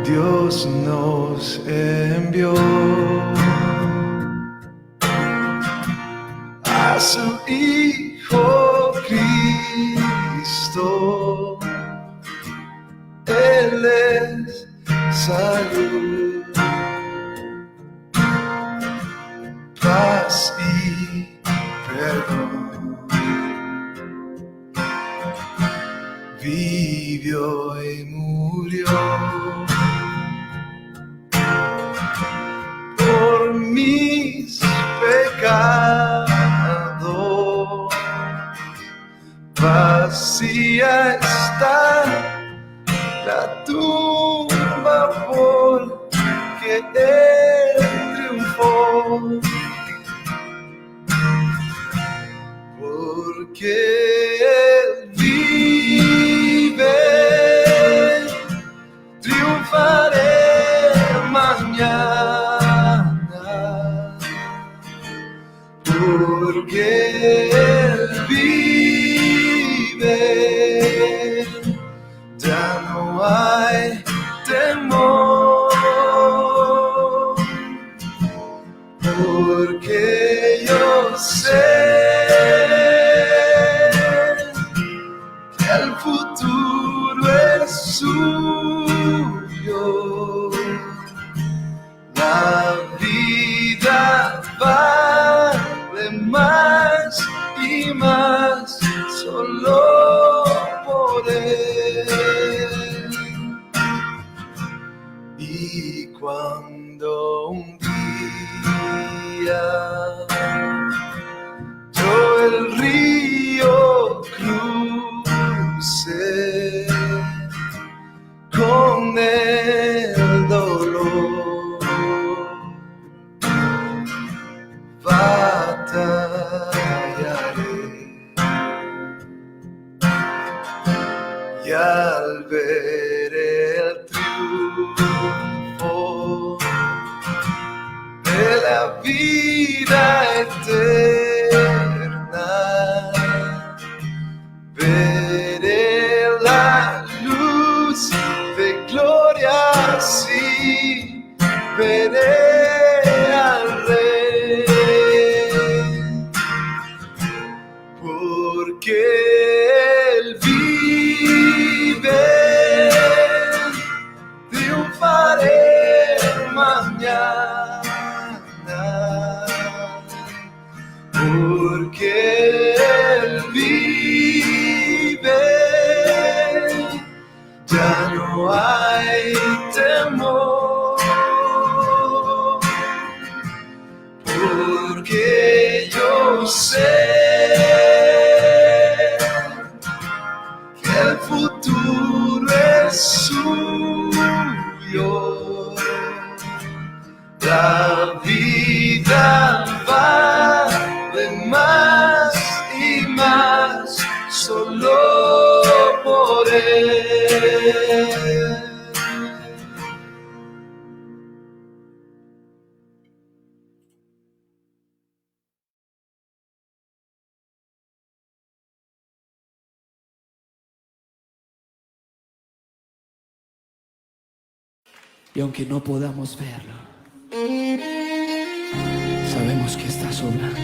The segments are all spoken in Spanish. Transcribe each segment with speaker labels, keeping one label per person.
Speaker 1: Dios nos envió a su Hijo Cristo. Él es salud, paz y perdón. Vivió y murió por mis pecados. Vacía está la tumba porque Él triunfó, porque Él vive. Triunfaré mañana, porque Él vive. Ya no hay temor, porque yo sé que el futuro es suyo. La vida vale más y más solo por Él. Y cuando un día yo el río crucé con el dolor, batallaré, y al ver el triunfo de la vida eterna, veré la luz de gloria, sí, veré al Rey, porque Él vive. Triunfaré mañana, porque Él vive. Ya no hay temor, porque yo sé que el futuro es suyo. La vida vale más y más solo por Él.
Speaker 2: Y aunque no podamos verlo, sabemos que estás obrando.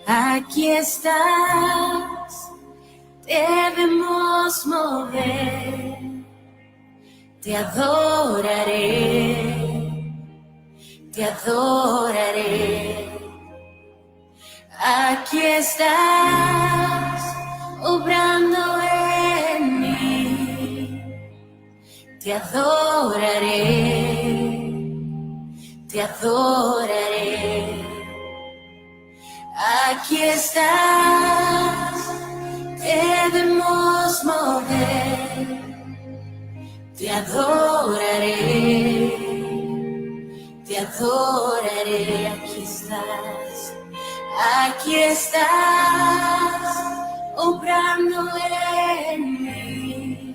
Speaker 3: Aquí estás, debemos mover, te adoraré, te adoraré. Aquí estás, obrando en mí, te adoraré, te adoraré. Aquí estás, debemos mover, te adoraré, te adoraré. Aquí estás, obrando en mí,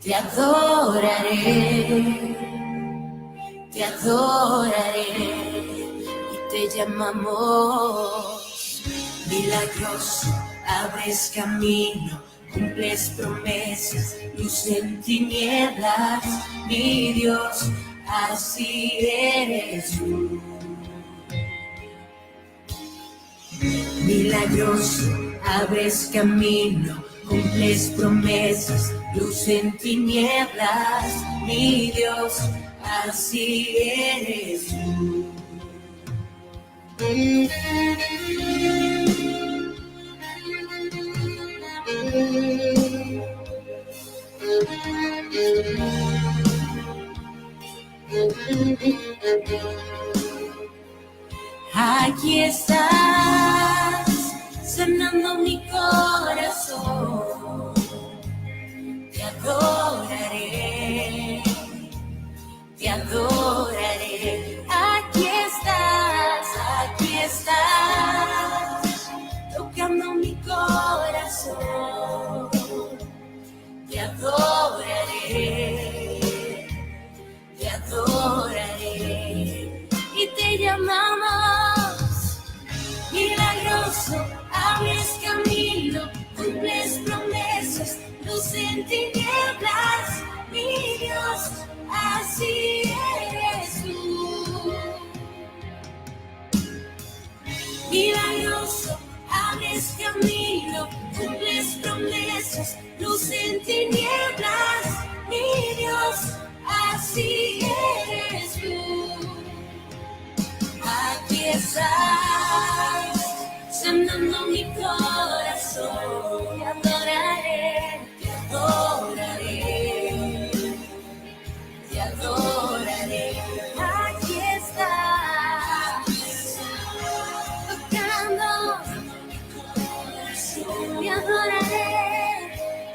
Speaker 3: te adoraré, te adoraré. Te llamamos milagroso, abres camino, cumples promesas, luz en tinieblas, mi Dios, así eres tú. Milagroso, abres camino, cumples promesas, luz en tinieblas, mi Dios, así eres tú. Aquí estás, sanando mi corazón, te adoraré, te adoraré. Aquí estás, tocando mi corazón, te adoraré, te adoraré. Y te llamamos milagroso, abres camino, cumples promesas, luz en tinieblas, mi Dios, así eres tú. Milagroso, abres camino, cumples promesas, luz en tinieblas, mi Dios, así eres tú. Aquí estás, sanando mi corazón, te adoraré, te adoraré, te adoraré. Aquí estás, tocando mi corazón, te adoraré,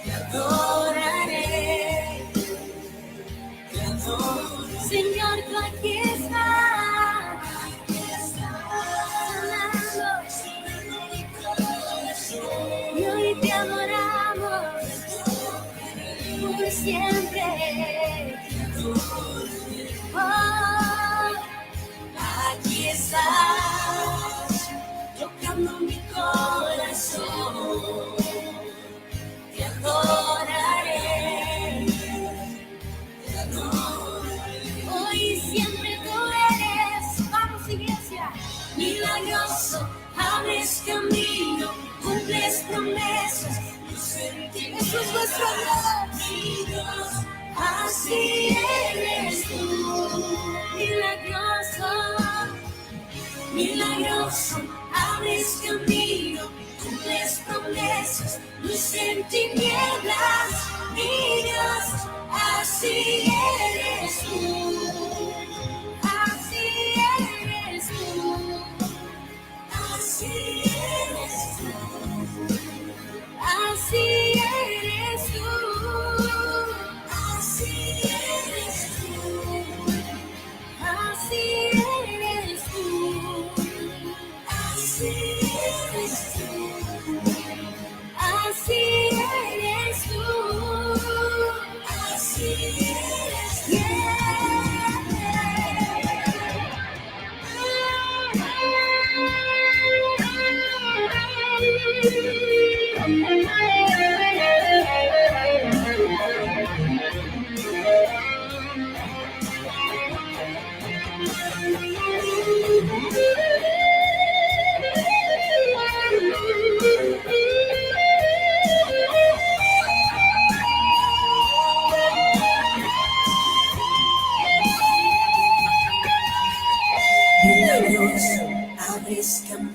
Speaker 3: te adoraré, te adoraré. Señor, tú aquí estás. Y hoy te adoramos por siempre. Oh, aquí estás, tocando mi corazón, te adoraré, te adoraré. Hoy siempre tú eres, vamos iglesia, milagroso, abres camino, cumples promesas, luz en ti. Eso es nuestro Dios, así eres tú. Milagroso, milagroso, abres camino, cumples promesas, luz en tinieblas, mi Dios, así eres tú. Así eres tú. Así eres tú. Así eres tú, así eres tú, así eres tú, así eres tú, así eres tú, así eres tú.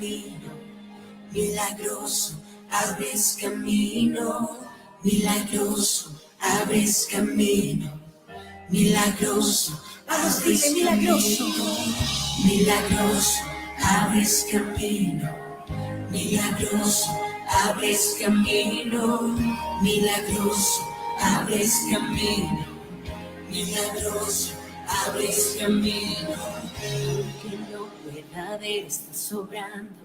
Speaker 4: camino, milagroso, abres camino, milagroso, abres camino, milagroso, abres camino, milagroso, abres camino, milagroso, abres camino, milagroso, abres camino, milagroso, abres camino. Aunque no pueda ver, estás sobrando.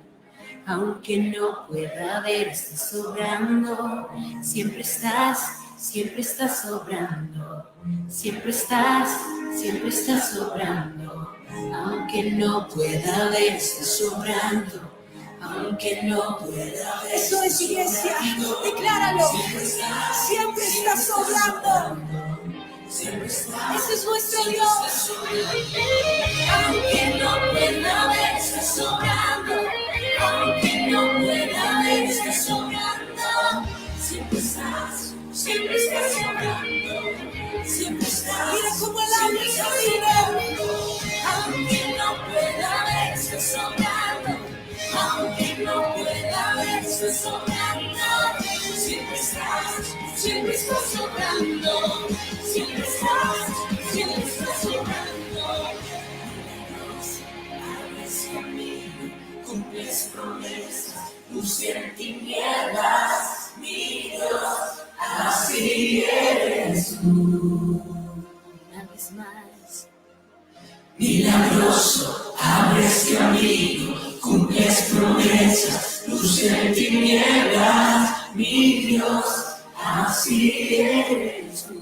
Speaker 4: Aunque no pueda ver, estás sobrando. Siempre estás sobrando. Siempre estás sobrando. Aunque no pueda ver, estás sobrando. Aunque no pueda ver.
Speaker 5: Eso es, iglesia, decláralo. Siempre estás sobrando. Ese es nuestro Dios.
Speaker 4: Aunque no pueda ver, está sobrando. Aunque no pueda ver, está sobrando. Siempre estás sobrando. Siempre estás.
Speaker 5: Mira cómo el agua se vive.
Speaker 4: Aunque no pueda ver, está sobrando. Aunque no pueda ver, está sobrando. Siempre estás sobrando. Siempre estás sobrando. Milagroso, abres camino, cumples promesas, luz en tinieblas, mi Dios, así eres tú. Una vez más. Milagroso, abres camino, cumples promesas, luz en tinieblas, mi Dios, así eres tú.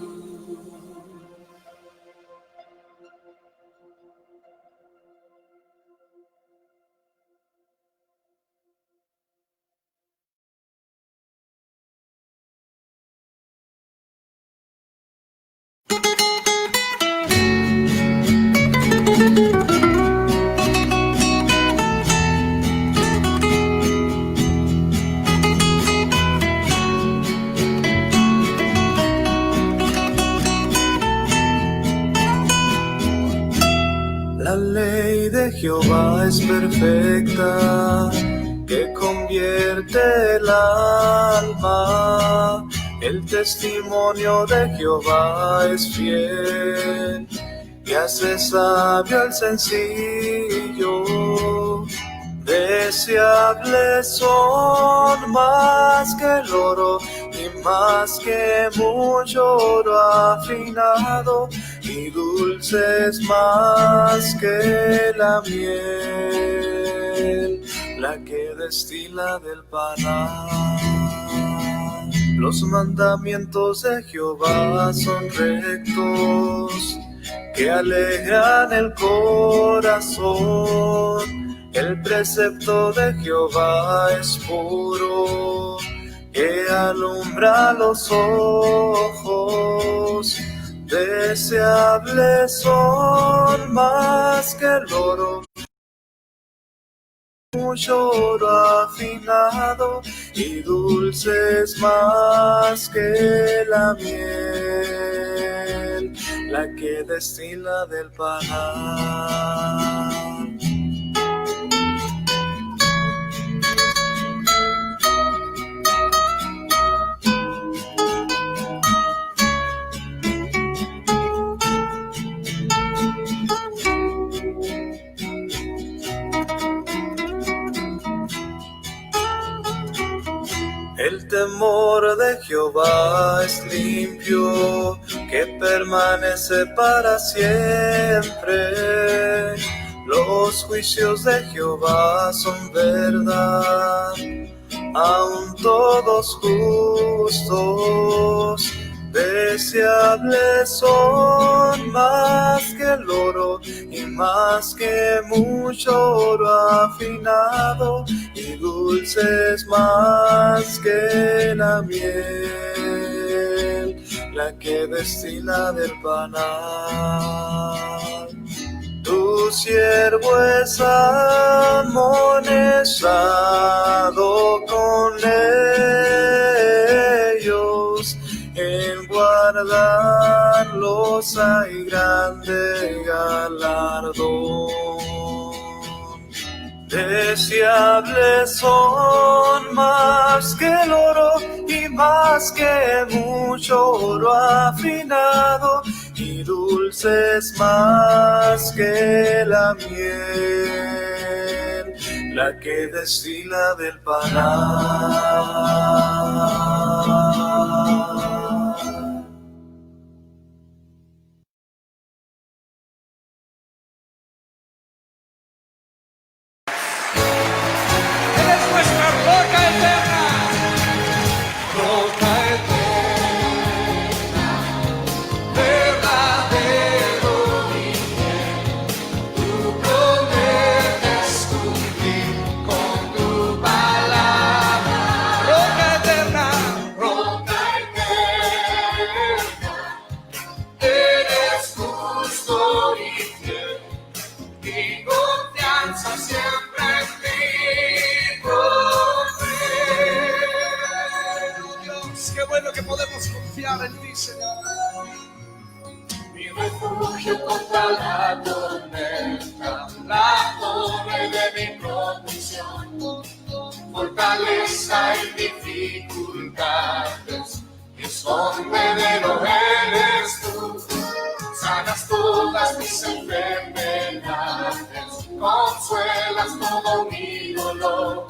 Speaker 1: La ley de Jehová es perfecta, que convierte el alma. El testimonio de Jehová es fiel, y hace sabio al sencillo. Deseables son más que el oro y más que mucho oro afinado, y dulces más que la miel, la que destila del panal. Los mandamientos de Jehová son rectos, que alegran el corazón. El precepto de Jehová es puro, que alumbra los ojos. Deseables son más que el oro, mucho oro afinado, y dulces más que la miel, la que destila del panal. El temor de Jehová es limpio, que permanece para siempre. Los juicios de Jehová son verdad, aun todos justos. Deseables son más que el oro y más que mucho oro afinado, y dulces más que la miel, la que destila del panal. Tu siervo es amonestado con ellos, en guardarlos hay grande galardón. Deseables son más que el oro y más que mucho oro afinado, y dulces más que la miel, la que destila del panal.
Speaker 4: Mi refugio contra la tormenta, la torre de mi protección, fortaleza en dificultades, mi escondedero eres tú. Sanas todas mis enfermedades, consuelas todo mi dolor,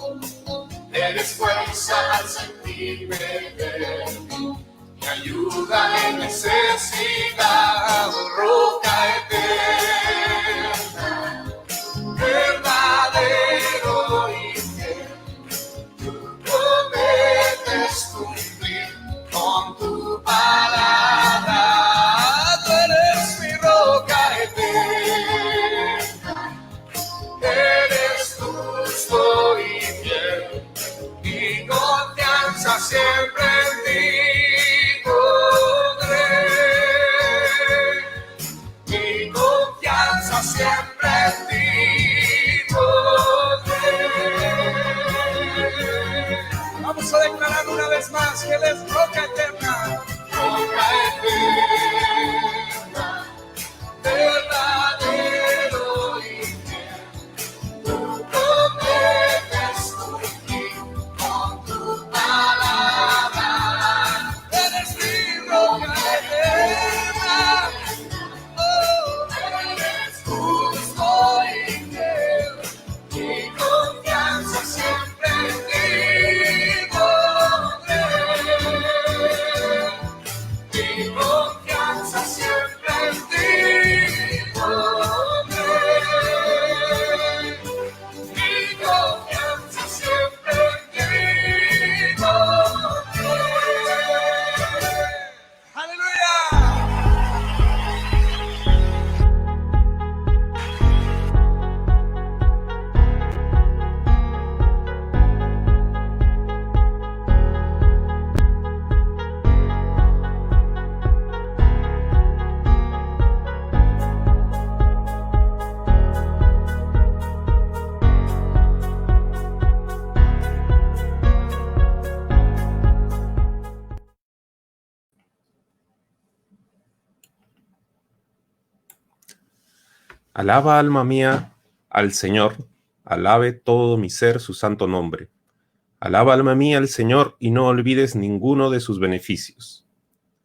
Speaker 4: eres fuerza al sentirme débil, mi ayuda en necesidad, roca eterna, verdadero y fiel. Tú prometes cumplir con tu palabra, tú eres mi roca eterna, eres justo y fiel, mi confianza siempre en ti. Siempre en ti podré. Vamos a declarar una vez más que Él es roca eterna, verdadero y fiel. Tú prometes cumplir con tu palabra. Eres mi roca eterna.
Speaker 6: Alaba, alma mía, al Señor, alabe todo mi ser su santo nombre. Alaba, alma mía, al Señor, y no olvides ninguno de sus beneficios.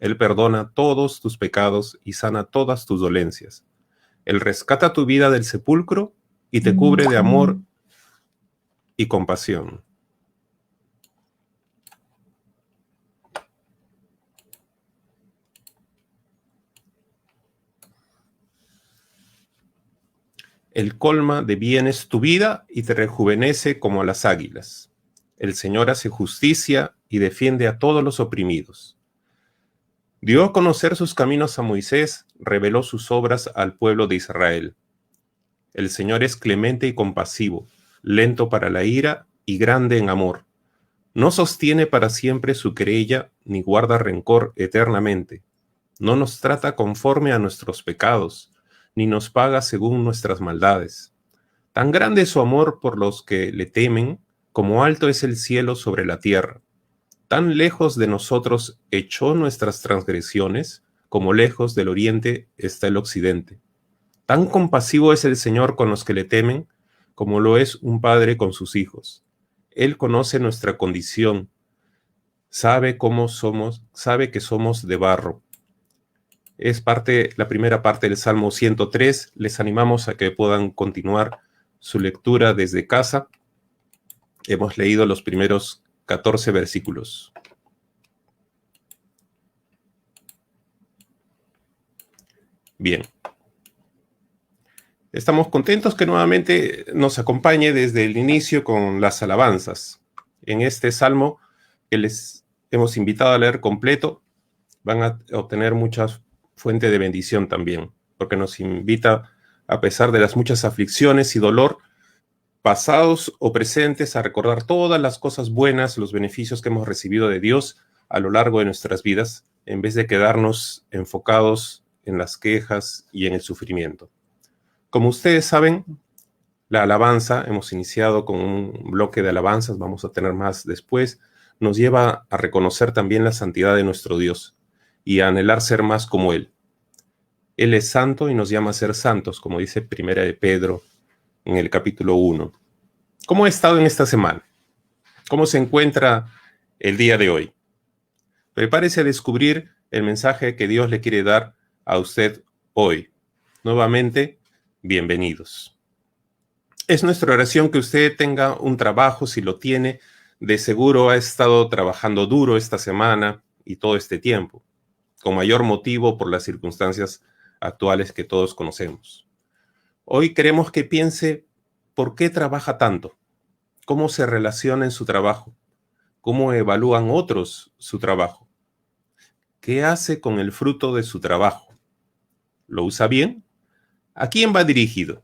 Speaker 6: Él perdona todos tus pecados y sana todas tus dolencias. Él rescata tu vida del sepulcro y te cubre de amor y compasión. Él colma de bienes tu vida y te rejuvenece como a las águilas. El Señor hace justicia y defiende a todos los oprimidos. Dio a conocer sus caminos a Moisés, reveló sus obras al pueblo de Israel. El Señor es clemente y compasivo, lento para la ira y grande en amor. No sostiene para siempre su querella, ni guarda rencor eternamente. No nos trata conforme a nuestros pecados, ni nos paga según nuestras maldades. Tan grande es su amor por los que le temen, como alto es el cielo sobre la tierra. Tan lejos de nosotros echó nuestras transgresiones, como lejos del oriente está el occidente. Tan compasivo es el Señor con los que le temen, como lo es un padre con sus hijos. Él conoce nuestra condición, sabe cómo somos, sabe que somos de barro. Es la primera parte del Salmo 103. Les animamos a que puedan continuar su lectura desde casa. Hemos leído los primeros 14 versículos. Bien. Estamos contentos que nuevamente nos acompañe desde el inicio con las alabanzas. En este salmo que les hemos invitado a leer completo, van a obtener muchas fuentes de bendición también, porque nos invita, a pesar de las muchas aflicciones y dolor, pasados o presentes, a recordar todas las cosas buenas, los beneficios que hemos recibido de Dios a lo largo de nuestras vidas, en vez de quedarnos enfocados en las quejas y en el sufrimiento. Como ustedes saben, la alabanza, hemos iniciado con un bloque de alabanzas, vamos a tener más después, nos lleva a reconocer también la santidad de nuestro Dios y a anhelar ser más como Él. Él es santo y nos llama a ser santos, como dice Primera de Pedro en el capítulo 1. ¿Cómo ha estado en esta semana? ¿Cómo se encuentra el día de hoy? Prepárese a descubrir el mensaje que Dios le quiere dar a usted hoy. Nuevamente, bienvenidos. Es nuestra oración que usted tenga un trabajo, si lo tiene. De seguro ha estado trabajando duro esta semana y todo este tiempo, con mayor motivo por las circunstancias actuales que todos conocemos. Hoy queremos que piense por qué trabaja tanto, cómo se relaciona en su trabajo, cómo evalúan otros su trabajo, qué hace con el fruto de su trabajo, ¿lo usa bien? ¿A quién va dirigido?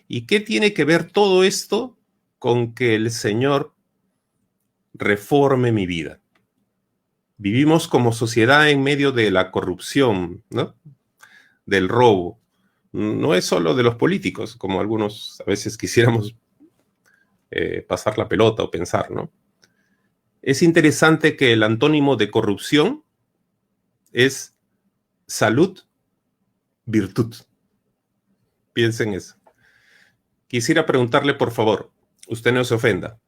Speaker 6: ¿Y qué tiene que ver todo esto con que el Señor reforme mi vida? Vivimos como sociedad en medio de la corrupción, ¿no? Del robo. No es solo de los políticos, como algunos a veces quisiéramos pasar la pelota o pensar, ¿no? Es interesante que el antónimo de corrupción es salud, virtud. Piensen eso. Quisiera preguntarle, por favor, usted no se ofenda.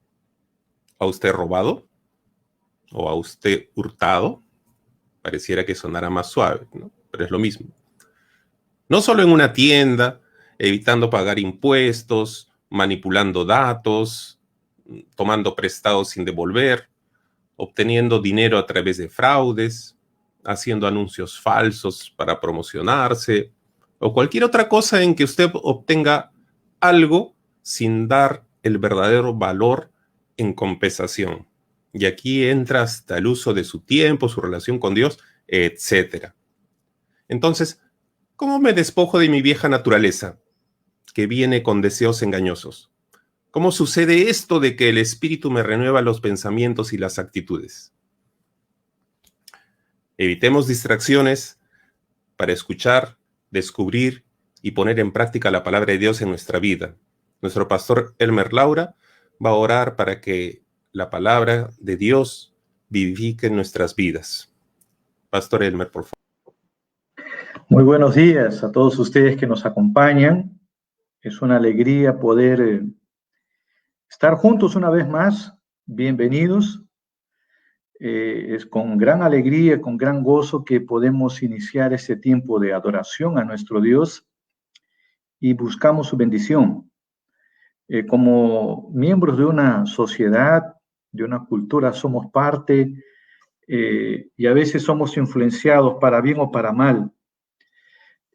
Speaker 6: ¿A usted robado? ¿O a usted hurtado? Pareciera que sonara más suave, ¿no? Pero es lo mismo. No solo en una tienda, evitando pagar impuestos, manipulando datos, tomando prestados sin devolver, obteniendo dinero a través de fraudes, haciendo anuncios falsos para promocionarse, o cualquier otra cosa en que usted obtenga algo sin dar el verdadero valor en compensación. Y aquí entra hasta el uso de su tiempo, su relación con Dios, etc. Entonces, ¿cómo me despojo de mi vieja naturaleza, que viene con deseos engañosos? ¿Cómo sucede esto de que el Espíritu me renueva los pensamientos y las actitudes? Evitemos distracciones para escuchar, descubrir y poner en práctica la palabra de Dios en nuestra vida. Nuestro pastor Elmer Laura va a orar para que la palabra de Dios vivifique en nuestras vidas. Pastor Elmer, por favor.
Speaker 7: Muy buenos días a todos ustedes que nos acompañan. Es una alegría poder estar juntos una vez más. Bienvenidos. Es con gran alegría, con gran gozo que podemos iniciar este tiempo de adoración a nuestro Dios y buscamos su bendición. Como miembros de una sociedad, de una cultura, somos parte y a veces somos influenciados para bien o para mal.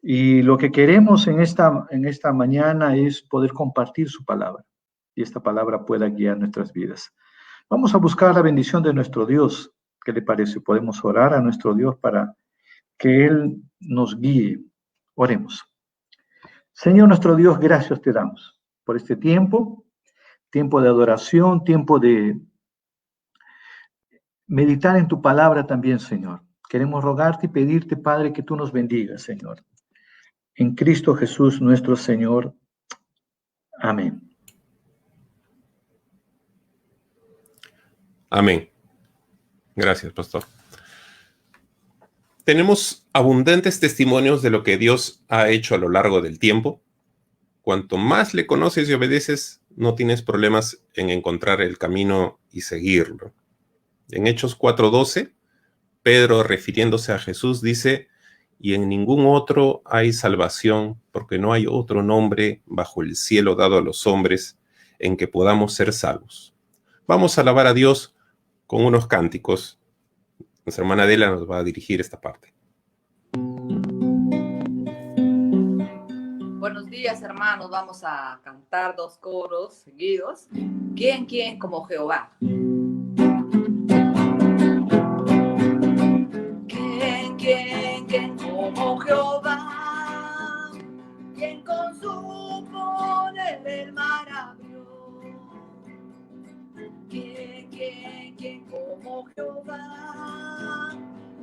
Speaker 7: Y lo que queremos en esta mañana es poder compartir su palabra y esta palabra pueda guiar nuestras vidas. Vamos a buscar la bendición de nuestro Dios. ¿Qué le parece? Podemos orar a nuestro Dios para que Él nos guíe. Oremos. Señor nuestro Dios, gracias te damos por este tiempo de adoración, tiempo de meditar en tu palabra también, Señor. Queremos rogarte y pedirte, Padre, que tú nos bendigas, Señor. En Cristo Jesús, nuestro Señor. Amén.
Speaker 6: Amén. Gracias, pastor. Tenemos abundantes testimonios de lo que Dios ha hecho a lo largo del tiempo. cuanto más le conoces y obedeces, no tienes problemas en encontrar el camino y seguirlo. En Hechos 4:12, Pedro, refiriéndose a Jesús, dice: y en ningún otro hay salvación, porque no hay otro nombre bajo el cielo dado a los hombres en que podamos ser salvos. Vamos a alabar a Dios con unos cánticos. Nuestra hermana Adela nos va a dirigir esta parte.
Speaker 8: Buenos días, hermanos. Vamos a cantar 2 coros seguidos. ¿Quién como Jehová? ¿Quién como Jehová? ¿Quién con su poder el mar abrió? ¿Quién como Jehová?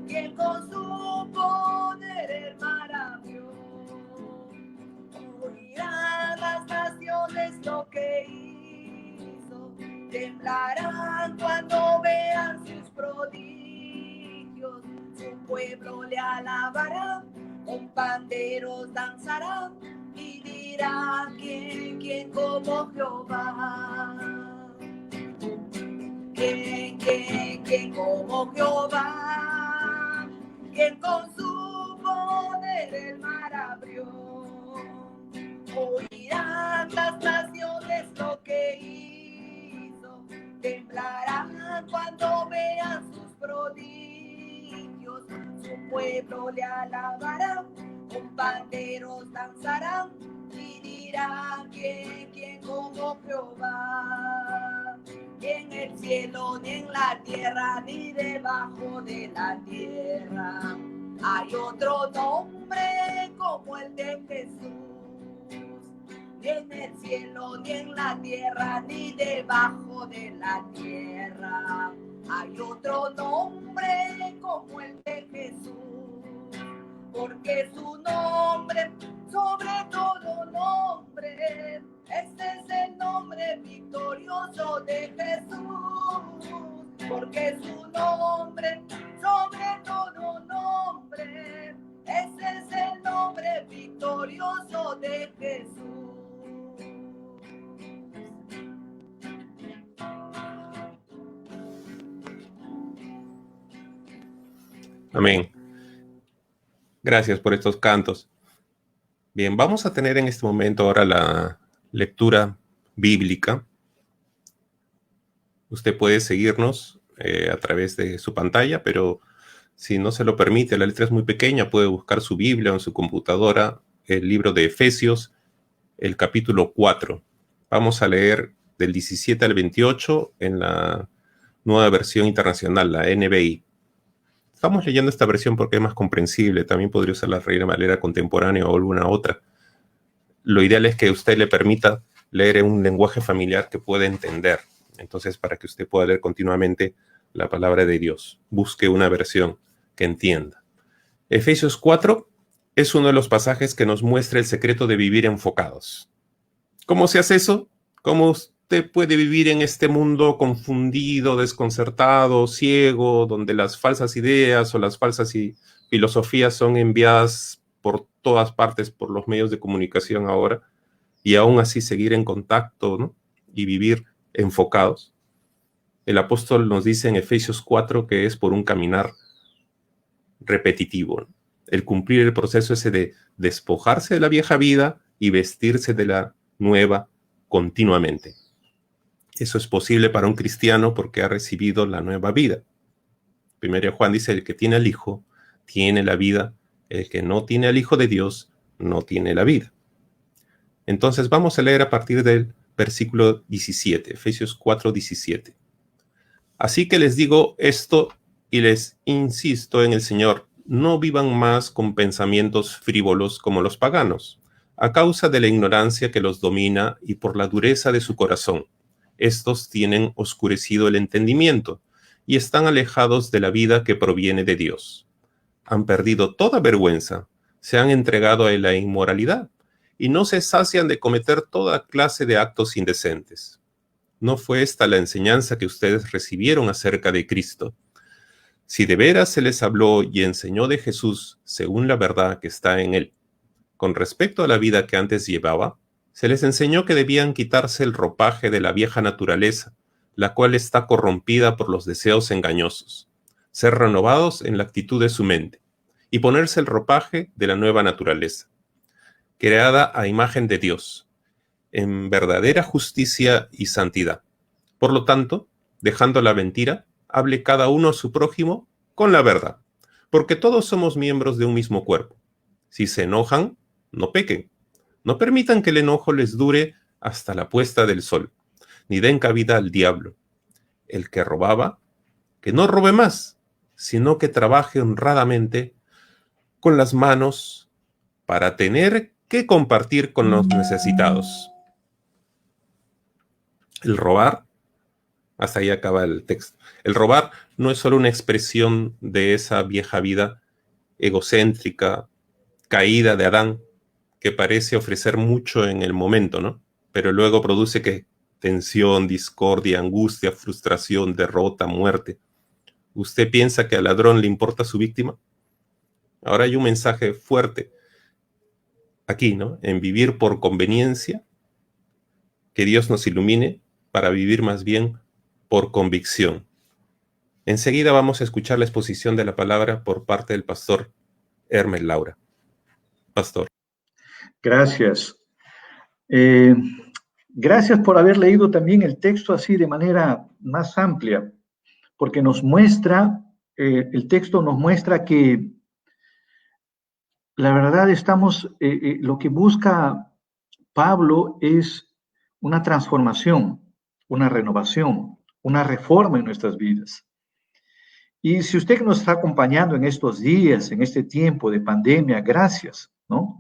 Speaker 8: ¿Quién con su poder el mar abrió? Oirán las naciones lo que hizo, temblarán cuando vean sus prodigios. Su pueblo le alabará, con panderos danzarán y dirán: ¿quién como Jehová? ¿Quién como Jehová? ¿Quién con su poder el mar abrió? Oirán las naciones lo que hizo, temblarán cuando vean sus prodigios. Su pueblo le alabará, con panderos danzarán y dirán: ¿quién como Jehová? Ni en el cielo, ni en la tierra, ni debajo de la tierra hay otro nombre como el de Jesús. Ni en el cielo, ni en la tierra, ni debajo de la tierra hay otro nombre como el de Jesús. Porque su nombre, sobre todo nombre, ese es el nombre victorioso de Jesús. Porque su nombre, sobre todo nombre, ese es el nombre victorioso de Jesús.
Speaker 6: Amén. Gracias por estos cantos. Bien, vamos a tener en este momento ahora la lectura bíblica. Usted puede seguirnos a través de su pantalla, pero si no se lo permite, la letra es muy pequeña, puede buscar su Biblia o en su computadora, el libro de Efesios, el capítulo 4. Vamos a leer del 17 al 28 en la nueva versión internacional, la NBI. Estamos leyendo esta versión porque es más comprensible. También podría usar la Reina Valera contemporánea o alguna otra. Lo ideal es que usted le permita leer en un lenguaje familiar que pueda entender. Entonces, para que usted pueda leer continuamente la palabra de Dios, busque una versión que entienda. Efesios 4 es uno de los pasajes que nos muestra el secreto de vivir enfocados. ¿Cómo se hace eso? ¿Cómo usted puede vivir en este mundo confundido, desconcertado, ciego, donde las falsas ideas o las falsas filosofías son enviadas por todas partes por los medios de comunicación ahora, y aún así seguir en contacto, ¿no? Y vivir enfocados? El apóstol nos dice en Efesios 4 que es por un caminar repetitivo, ¿no? El cumplir el proceso ese de despojarse de la vieja vida y vestirse de la nueva continuamente. Eso es posible para un cristiano porque ha recibido la nueva vida. Primero Juan dice: el que tiene al Hijo tiene la vida, el que no tiene al Hijo de Dios no tiene la vida. Entonces vamos a leer a partir del versículo 17, Efesios 4, 17. Así que les digo esto y les insisto en el Señor: no vivan más con pensamientos frívolos como los paganos, a causa de la ignorancia que los domina y por la dureza de su corazón. Estos tienen oscurecido el entendimiento y están alejados de la vida que proviene de Dios. Han perdido toda vergüenza, se han entregado a la inmoralidad y no se sacian de cometer toda clase de actos indecentes. ¿No fue esta la enseñanza que ustedes recibieron acerca de Cristo? Si de veras se les habló y enseñó de Jesús según la verdad que está en él, con respecto a la vida que antes llevaba, Se les enseñó que debían quitarse el ropaje de la vieja naturaleza, la cual está corrompida por los deseos engañosos, ser renovados en la actitud de su mente, y ponerse el ropaje de la nueva naturaleza, creada a imagen de Dios, en verdadera justicia y santidad. Por lo tanto, dejando la mentira, hable cada uno a su prójimo con la verdad, porque todos somos miembros de un mismo cuerpo. Si se enojan, no pequen. No permitan que el enojo les dure hasta la puesta del sol, ni den cabida al diablo. El que robaba, que no robe más, sino que trabaje honradamente con las manos para tener que compartir con los necesitados. El robar, hasta ahí acaba el texto. El robar no es solo una expresión de esa vieja vida egocéntrica, caída de Adán, que parece ofrecer mucho en el momento, ¿no? Pero luego produce que tensión, discordia, angustia, frustración, derrota, muerte. ¿Usted piensa que al ladrón le importa su víctima? Ahora hay un mensaje fuerte aquí, ¿no? En vivir por conveniencia, que Dios nos ilumine para vivir más bien por convicción. Enseguida vamos a escuchar la exposición de la palabra por parte del pastor Hermes Laura. Pastor.
Speaker 7: Gracias. Gracias por haber leído también el texto así de manera más amplia, porque nos muestra, el texto nos muestra que la verdad lo que busca Pablo es una transformación, una renovación, una reforma en nuestras vidas. Y si usted nos está acompañando en estos días, en este tiempo de pandemia, gracias, ¿no?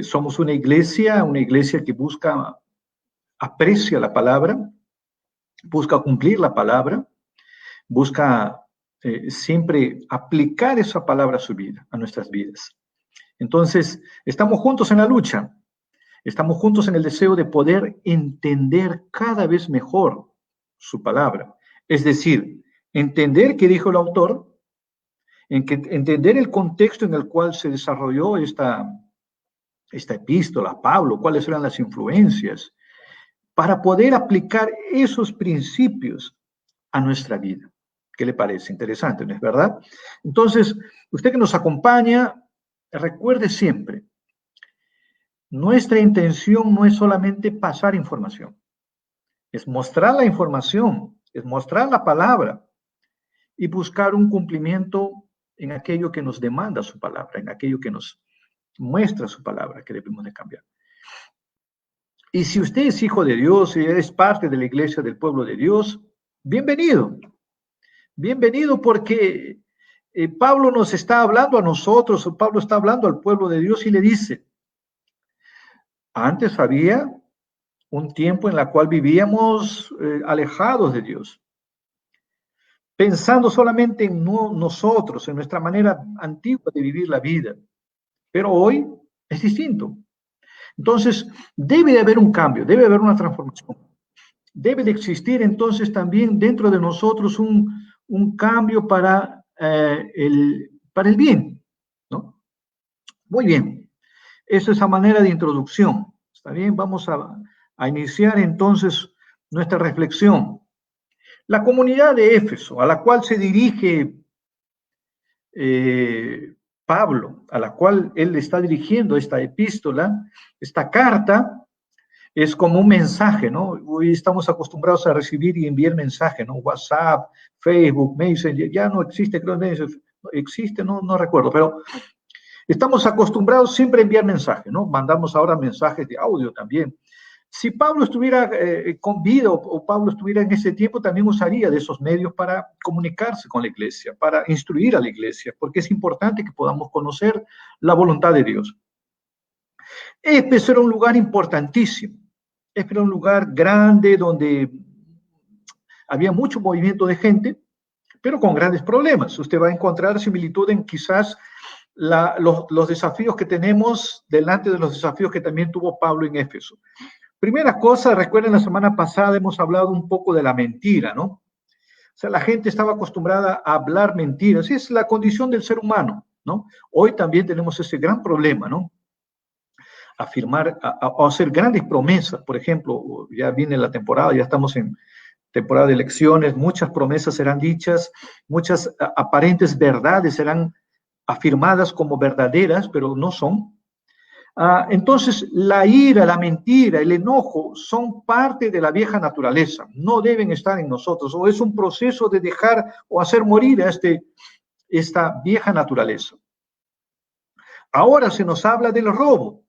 Speaker 7: Somos una iglesia que aprecia la palabra, busca cumplir la palabra, busca siempre aplicar esa palabra a su vida, a nuestras vidas. Entonces, estamos juntos en la lucha, estamos juntos en el deseo de poder entender cada vez mejor su palabra. Es decir, entender qué dijo el autor, entender el contexto en el cual se desarrolló esta epístola, Pablo, cuáles eran las influencias, para poder aplicar esos principios a nuestra vida. ¿Qué le parece? Interesante, ¿no es verdad? Entonces, usted que nos acompaña, recuerde siempre, nuestra intención no es solamente pasar información, es mostrar la información, es mostrar la palabra y buscar un cumplimiento en aquello que nos demanda su palabra, en aquello que nos muestra su palabra, que debemos de cambiar. Y si usted es hijo de Dios, si es parte de la iglesia del pueblo de Dios, bienvenido. Bienvenido porque Pablo nos está hablando a nosotros, Pablo está hablando al pueblo de Dios y le dice, antes había un tiempo en el cual vivíamos alejados de Dios, pensando solamente en nosotros, en nuestra manera antigua de vivir la vida. Pero hoy es distinto. Entonces, debe de haber un cambio, debe de haber una transformación. Debe de existir entonces también dentro de nosotros un cambio para el bien, ¿no? Muy bien. Esa es la manera de introducción. ¿Está bien? Vamos a iniciar entonces nuestra reflexión. La comunidad de Éfeso, a la cual se dirige Pablo, a la cual él le está dirigiendo esta epístola, esta carta, es como un mensaje, ¿no? Hoy estamos acostumbrados a recibir y enviar mensajes, ¿no? WhatsApp, Facebook, Messenger, ya no existe, creo que existe, no recuerdo, pero estamos acostumbrados siempre a enviar mensajes, ¿no? Mandamos ahora mensajes de audio también. Si Pablo estuviera con vida o Pablo estuviera en ese tiempo, también usaría de esos medios para comunicarse con la iglesia, para instruir a la iglesia, porque es importante que podamos conocer la voluntad de Dios. Éfeso era un lugar importantísimo, era un lugar grande donde había mucho movimiento de gente, pero con grandes problemas. Usted va a encontrar similitud en quizás los desafíos que tenemos delante de los desafíos que también tuvo Pablo en Éfeso. Primera cosa, recuerden, la semana pasada hemos hablado un poco de la mentira, ¿no? O sea, la gente estaba acostumbrada a hablar mentiras. Es la condición del ser humano, ¿no? Hoy también tenemos ese gran problema, ¿no? afirmar, a hacer grandes promesas. Por ejemplo, ya viene la temporada, ya estamos en temporada de elecciones, muchas promesas serán dichas, muchas aparentes verdades serán afirmadas como verdaderas, pero no son. Entonces, la ira, la mentira, el enojo son parte de la vieja naturaleza, no deben estar en nosotros, o es un proceso de dejar o hacer morir a esta vieja naturaleza. Ahora se nos habla del robo,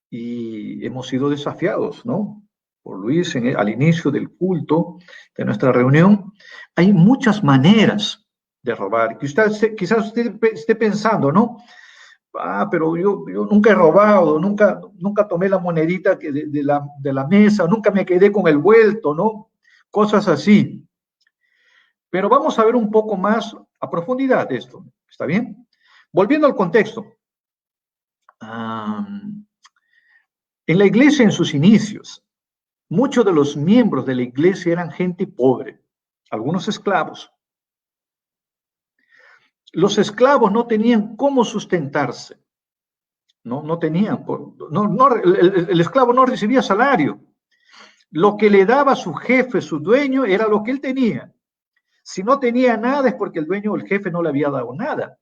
Speaker 7: y hemos sido desafiados, ¿no? Por Luis al inicio del culto de nuestra reunión. Hay muchas maneras de robar. Quizás usted esté pensando, ¿no? Pero yo nunca he robado, nunca tomé la monedita de la mesa, nunca me quedé con el vuelto, ¿no? Cosas así. Pero vamos a ver un poco más a profundidad de esto, ¿está bien? Volviendo al contexto. En la iglesia, en sus inicios, muchos de los miembros de la iglesia eran gente pobre, algunos esclavos. Los esclavos no tenían cómo sustentarse, no tenían, el esclavo no recibía salario. Lo que le daba su jefe, su dueño, era lo que él tenía. Si no tenía nada es porque el dueño o el jefe no le había dado nada.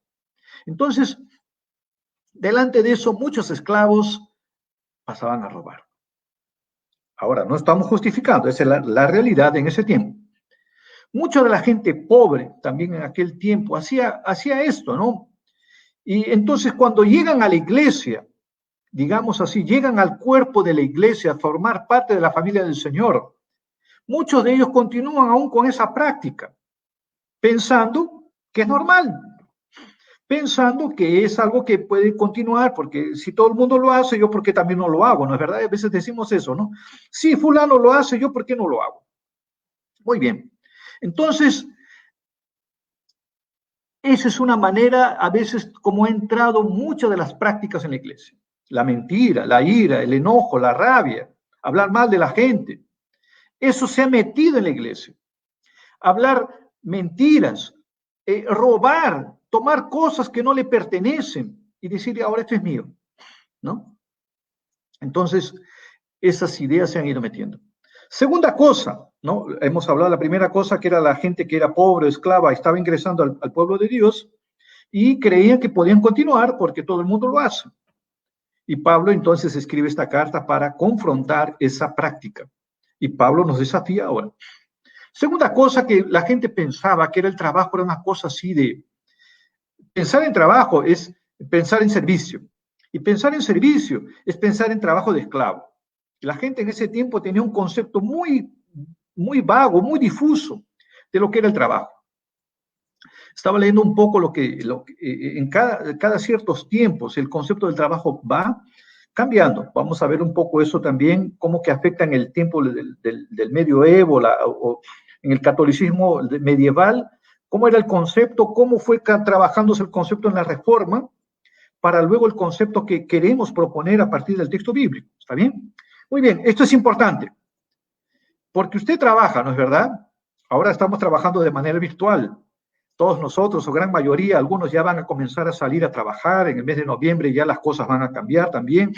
Speaker 7: Entonces, delante de eso, muchos esclavos pasaban a robar. Ahora, no estamos justificando, esa es la realidad en ese tiempo. Mucha de la gente pobre también en aquel tiempo hacía esto, ¿no? Y entonces cuando llegan a la iglesia, digamos así, llegan al cuerpo de la iglesia a formar parte de la familia del Señor, muchos de ellos continúan aún con esa práctica, pensando que es normal, pensando que es algo que puede continuar, porque si todo el mundo lo hace, yo ¿por qué también no lo hago? ¿No es verdad? A veces decimos eso, ¿no? Si fulano lo hace, yo ¿por qué no lo hago? Muy bien. Entonces, esa es una manera, a veces, como ha entrado muchas de las prácticas en la iglesia. La mentira, la ira, el enojo, la rabia, hablar mal de la gente. Eso se ha metido en la iglesia. Hablar mentiras, robar, tomar cosas que no le pertenecen y decir, ahora esto es mío, ¿no? Entonces, esas ideas se han ido metiendo. Segunda cosa, ¿no? Hemos hablado de la primera cosa, que era la gente que era pobre, esclava, estaba ingresando al pueblo de Dios y creían que podían continuar porque todo el mundo lo hace. Y Pablo entonces escribe esta carta para confrontar esa práctica. Y Pablo nos desafía ahora. Segunda cosa, que la gente pensaba que era el trabajo, era una cosa así de... Pensar en trabajo es pensar en servicio. Y pensar en servicio es pensar en trabajo de esclavo. La gente en ese tiempo tenía un concepto muy vago, muy difuso de lo que era el trabajo. Estaba leyendo un poco lo que en cada ciertos tiempos el concepto del trabajo va cambiando. Vamos a ver un poco eso también, cómo que afecta en el tiempo del medioevo o en el catolicismo medieval, cómo era el concepto, cómo fue trabajándose el concepto en la Reforma, para luego el concepto que queremos proponer a partir del texto bíblico. ¿Está bien? Muy bien, esto es importante, porque usted trabaja, ¿no es verdad? Ahora estamos trabajando de manera virtual. Todos nosotros, o gran mayoría, algunos ya van a comenzar a salir a trabajar. En el mes de noviembre ya las cosas van a cambiar también.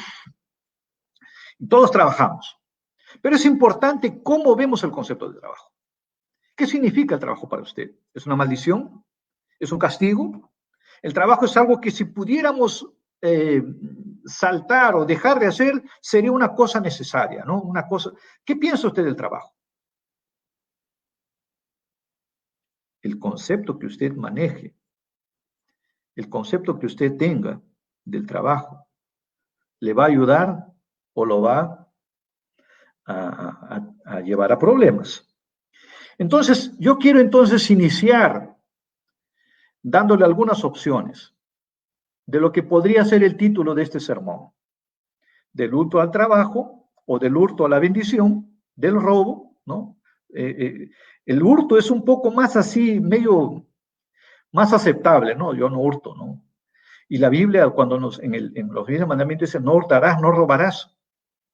Speaker 7: Todos trabajamos. Pero es importante cómo vemos el concepto de trabajo. ¿Qué significa el trabajo para usted? ¿Es una maldición? ¿Es un castigo? El trabajo es algo que si pudiéramos saltar o dejar de hacer, sería una cosa necesaria, ¿no? Una cosa. ¿Qué piensa usted del trabajo? El concepto que usted maneje, el concepto que usted tenga del trabajo, ¿le va a ayudar o lo va a llevar a problemas? Entonces, yo quiero entonces iniciar dándole algunas opciones de lo que podría ser el título de este sermón: del hurto al trabajo, o del hurto a la bendición, del robo, ¿no? El hurto es un poco más así, medio más aceptable, ¿no? Yo no hurto, ¿no? Y la Biblia, cuando en los 10 mandamientos dice, no hurtarás, no robarás,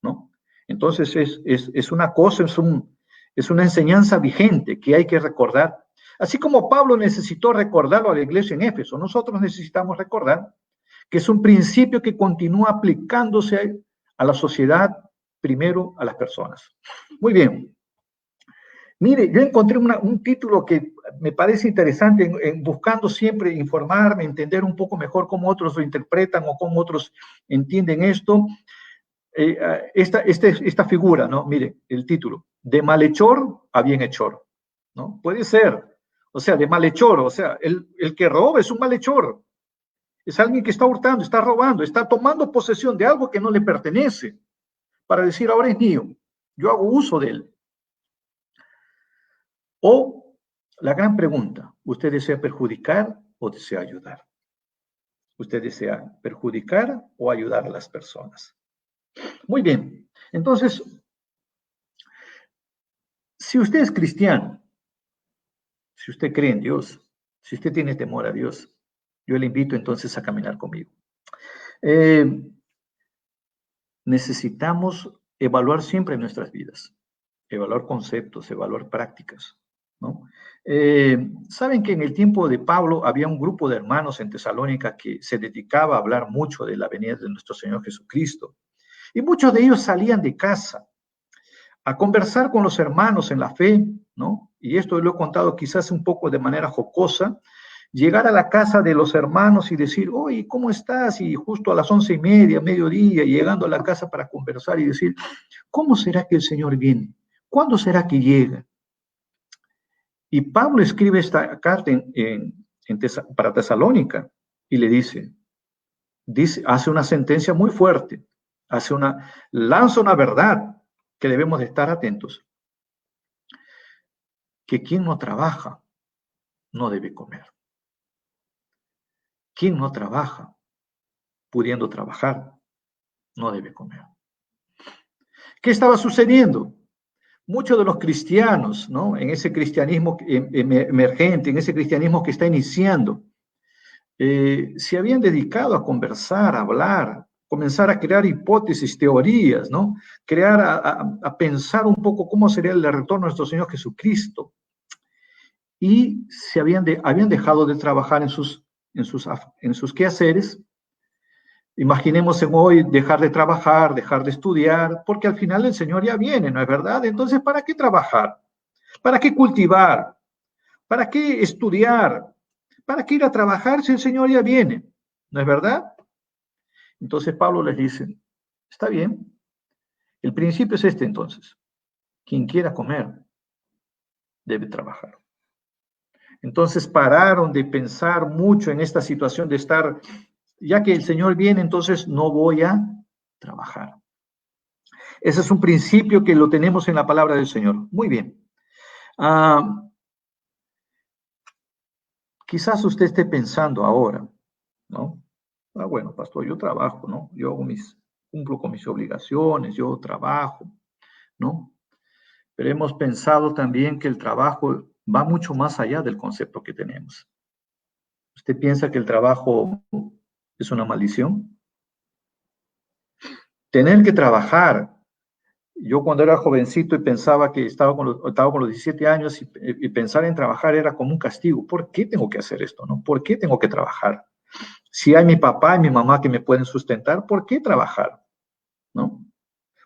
Speaker 7: ¿no? Entonces es una cosa, es una enseñanza vigente que hay que recordar. Así como Pablo necesitó recordarlo a la iglesia en Éfeso, nosotros necesitamos recordar que es un principio que continúa aplicándose a la sociedad, primero a las personas. Muy bien. Mire, yo encontré un título que me parece interesante en buscando siempre informarme, entender un poco mejor cómo otros lo interpretan o cómo otros entienden esto. Esta figura, ¿no? Mire, el título, de malhechor a bienhechor, ¿no? Puede ser, o sea, de malhechor, o sea, el que roba es un malhechor. Es alguien que está hurtando, está robando, está tomando posesión de algo que no le pertenece para decir, ahora es mío, yo hago uso de él. O la gran pregunta, ¿usted desea perjudicar o desea ayudar? ¿Usted desea perjudicar o ayudar a las personas? Muy bien, entonces, si usted es cristiano, si usted cree en Dios, si usted tiene temor a Dios, yo le invito entonces a caminar conmigo. Necesitamos evaluar siempre nuestras vidas, evaluar conceptos, evaluar prácticas, ¿no? Saben que en el tiempo de Pablo había un grupo de hermanos en Tesalónica que se dedicaba a hablar mucho de la venida de nuestro Señor Jesucristo. Y muchos de ellos salían de casa a conversar con los hermanos en la fe, ¿no? Y esto lo he contado quizás un poco de manera jocosa, llegar a la casa de los hermanos y decir, oye, ¿cómo estás? Y justo a las 11:30, mediodía, llegando a la casa para conversar y decir, ¿cómo será que el Señor viene? ¿Cuándo será que llega? Y Pablo escribe esta carta para Tesalónica y le dice, hace una sentencia muy fuerte, lanza una verdad que debemos de estar atentos, que quien no trabaja no debe comer. Quien no trabaja, pudiendo trabajar, no debe comer. ¿Qué estaba sucediendo? Muchos de los cristianos, ¿no? En ese cristianismo emergente, en ese cristianismo que está iniciando, se habían dedicado a conversar, a hablar, comenzar a crear hipótesis, teorías, ¿no? A pensar un poco cómo sería el retorno de nuestro Señor Jesucristo. Y habían dejado de trabajar en sus quehaceres. Imaginemos en hoy dejar de trabajar, dejar de estudiar, porque al final el Señor ya viene, ¿no es verdad? Entonces, ¿para qué trabajar? ¿Para qué cultivar? ¿Para qué estudiar? ¿Para qué ir a trabajar si el Señor ya viene? ¿No es verdad? Entonces Pablo les dice, está bien, el principio es este entonces, quien quiera comer debe trabajar. Entonces pararon de pensar mucho en esta situación de estar, ya que el Señor viene, entonces no voy a trabajar. Ese es un principio que lo tenemos en la palabra del Señor. Muy bien. Quizás usted esté pensando ahora, ¿no? Bueno, pastor, yo trabajo, ¿no? Yo cumplo con mis obligaciones, yo trabajo, ¿no? Pero hemos pensado también que el trabajo va mucho más allá del concepto que tenemos. ¿Usted piensa que el trabajo es una maldición? Tener que trabajar. Yo cuando era jovencito y pensaba que estaba con los 17 años y pensar en trabajar era como un castigo. ¿Por qué tengo que hacer esto, no? ¿Por qué tengo que trabajar? Si hay mi papá y mi mamá que me pueden sustentar, ¿por qué trabajar? ¿No?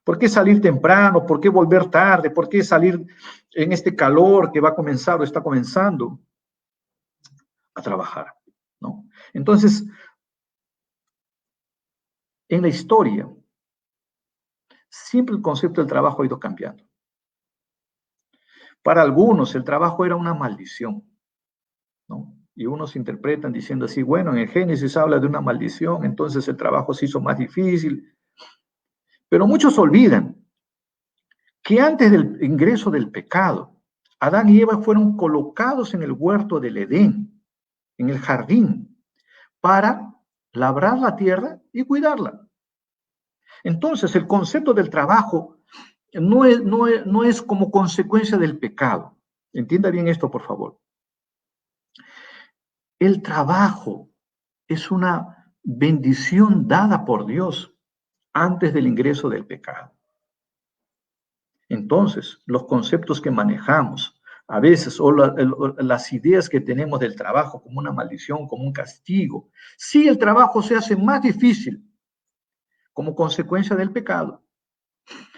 Speaker 7: ¿Por qué salir temprano? ¿Por qué volver tarde? ¿Por qué salir en este calor que va a comenzar o está comenzando a trabajar? ¿No? Entonces, en la historia, siempre el concepto del trabajo ha ido cambiando. Para algunos, el trabajo era una maldición, ¿no? Y unos interpretan diciendo así, bueno, en el Génesis habla de una maldición, entonces el trabajo se hizo más difícil. Pero muchos olvidan que antes del ingreso del pecado, Adán y Eva fueron colocados en el huerto del Edén, en el jardín, para labrar la tierra y cuidarla. Entonces, el concepto del trabajo no es como consecuencia del pecado. Entienda bien esto, por favor. El trabajo es una bendición dada por Dios antes del ingreso del pecado. Entonces, los conceptos que manejamos a veces, o las ideas que tenemos del trabajo como una maldición, como un castigo. Sí, el trabajo se hace más difícil como consecuencia del pecado.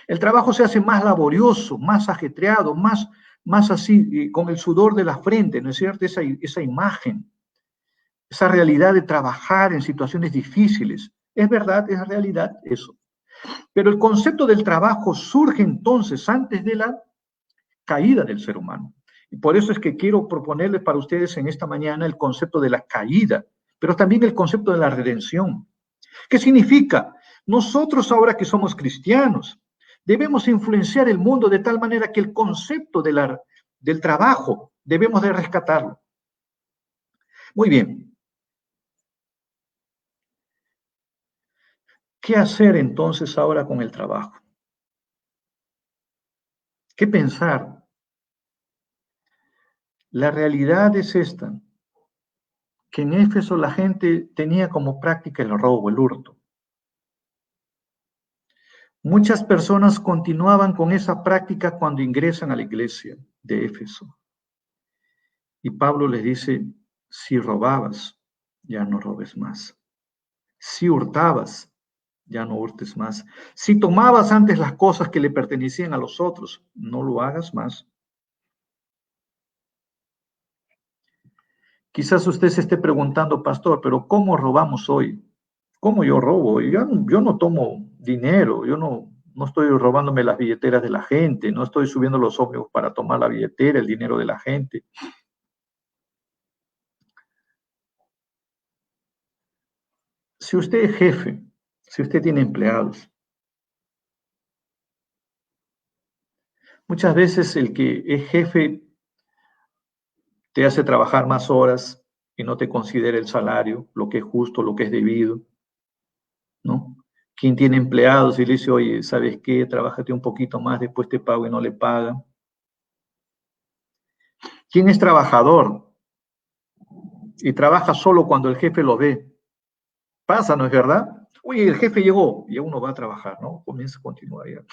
Speaker 7: El trabajo se hace más laborioso, más ajetreado, más así, con el sudor de la frente, ¿no es cierto? Esa imagen, esa realidad de trabajar en situaciones difíciles. Es verdad, es realidad eso. Pero el concepto del trabajo surge entonces antes de la caída del ser humano. Y por eso es que quiero proponerles para ustedes en esta mañana el concepto de la caída, pero también el concepto de la redención. ¿Qué significa? Nosotros ahora que somos cristianos, debemos influenciar el mundo de tal manera que el concepto del trabajo debemos de rescatarlo. Muy bien. ¿Qué hacer entonces ahora con el trabajo? ¿Qué pensar? La realidad es esta, que en Éfeso la gente tenía como práctica el robo, el hurto. Muchas personas continuaban con esa práctica cuando ingresan a la iglesia de Éfeso. Y Pablo les dice, si robabas, ya no robes más. Si hurtabas, ya no hurtes más. Si tomabas antes las cosas que le pertenecían a los otros, no lo hagas más. Quizás usted se esté preguntando, pastor, pero ¿cómo robamos hoy? ¿Cómo yo robo? Yo no tomo dinero, yo no estoy robándome las billeteras de la gente, no estoy subiendo los ómnibus para tomar la billetera, el dinero de la gente. Si usted es jefe, si usted tiene empleados, muchas veces el que es jefe te hace trabajar más horas y no te considera el salario, lo que es justo, lo que es debido, ¿no? Quien tiene empleados y le dice, oye, ¿sabes qué? Trabájate un poquito más, después te pago y no le paga. ¿Quién es trabajador y trabaja solo cuando el jefe lo ve? Pasa, ¿no es verdad? Oye, el jefe llegó y uno va a trabajar, ¿no? Comienza a continuar ya.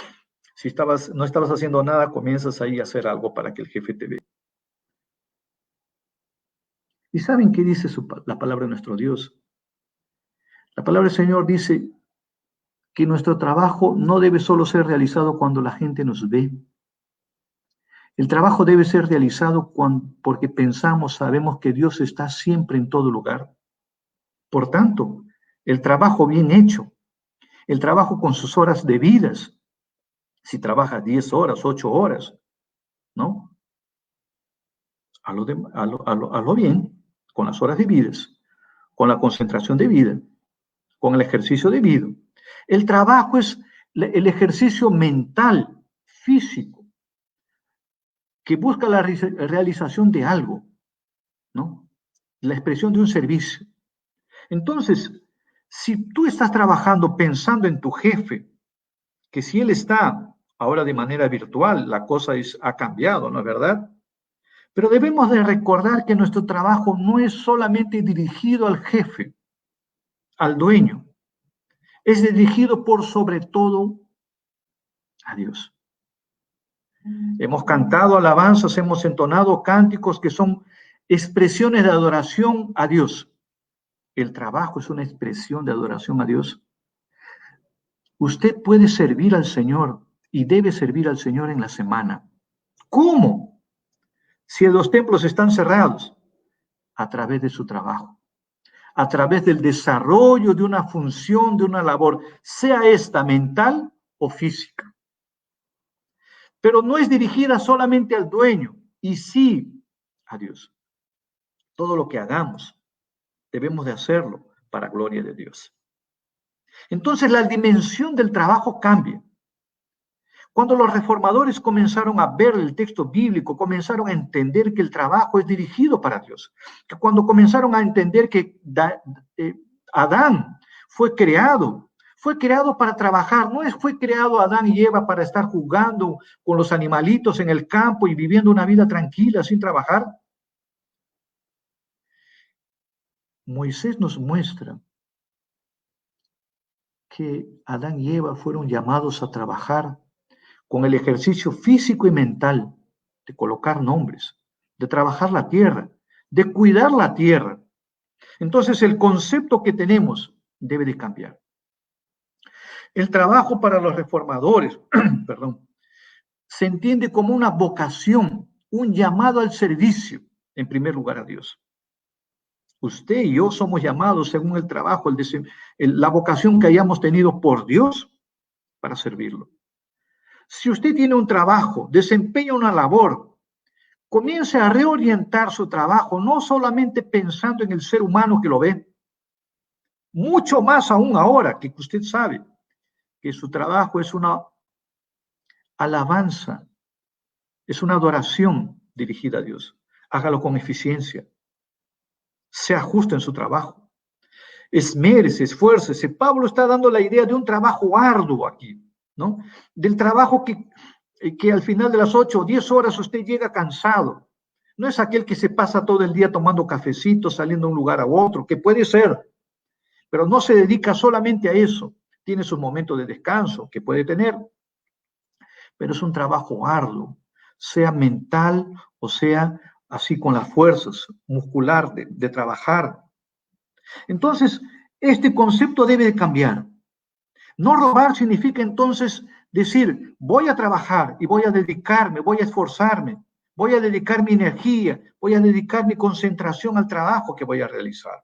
Speaker 7: Si no estabas haciendo nada, comienzas ahí a hacer algo para que el jefe te vea. ¿Y saben qué dice la palabra de nuestro Dios? La palabra del Señor dice que nuestro trabajo no debe solo ser realizado cuando la gente nos ve. El trabajo debe ser realizado porque pensamos, sabemos que Dios está siempre en todo lugar. Por tanto, el trabajo bien hecho, el trabajo con sus horas debidas, si trabajas 10 horas, 8 horas, ¿no? Hazlo bien, con las horas debidas, con la concentración debida, con el ejercicio debido. El trabajo es el ejercicio mental, físico, que busca la realización de algo, ¿no? La expresión de un servicio. Entonces, si tú estás trabajando pensando en tu jefe, que si él está ahora de manera virtual, la cosa ha cambiado, ¿no es verdad? Pero debemos de recordar que nuestro trabajo no es solamente dirigido al jefe, al dueño, es dirigido por sobre todo a Dios. Hemos cantado alabanzas, hemos entonado cánticos que son expresiones de adoración a Dios. El trabajo es una expresión de adoración a Dios. Usted puede servir al Señor y debe servir al Señor en la semana. ¿Cómo? Si los templos están cerrados, a través de su trabajo, a través del desarrollo de una función, de una labor, sea esta mental o física. Pero no es dirigida solamente al dueño, y sí a Dios. Todo lo que hagamos, debemos de hacerlo para gloria de Dios. Entonces la dimensión del trabajo cambia. Cuando los reformadores comenzaron a ver el texto bíblico, comenzaron a entender que el trabajo es dirigido para Dios. Que cuando comenzaron a entender que Adán fue creado para trabajar, no fue creado Adán y Eva para estar jugando con los animalitos en el campo y viviendo una vida tranquila sin trabajar. Moisés nos muestra que Adán y Eva fueron llamados a trabajar con el ejercicio físico y mental de colocar nombres, de trabajar la tierra, de cuidar la tierra. Entonces el concepto que tenemos debe de cambiar. El trabajo para los reformadores, perdón, se entiende como una vocación, un llamado al servicio, en primer lugar a Dios. Usted y yo somos llamados según el trabajo, la vocación que hayamos tenido por Dios para servirlo. Si usted tiene un trabajo, desempeña una labor, comience a reorientar su trabajo, no solamente pensando en el ser humano que lo ve, mucho más aún ahora que usted sabe que su trabajo es una alabanza, es una adoración dirigida a Dios. Hágalo con eficiencia. Sea justo en su trabajo. Esmérese, esfuércese. Pablo está dando la idea de un trabajo arduo aquí, ¿no? Del trabajo que al final de las 8 o 10 horas usted llega cansado. No es aquel que se pasa todo el día tomando cafecitos, saliendo de un lugar a otro, que puede ser, pero no se dedica solamente a eso. Tiene sus momentos de descanso que puede tener, pero es un trabajo arduo, sea mental o sea así con las fuerzas muscular de trabajar. Entonces, este concepto debe de cambiar. No robar significa entonces decir, voy a trabajar y voy a dedicarme, voy a esforzarme, voy a dedicar mi energía, voy a dedicar mi concentración al trabajo que voy a realizar.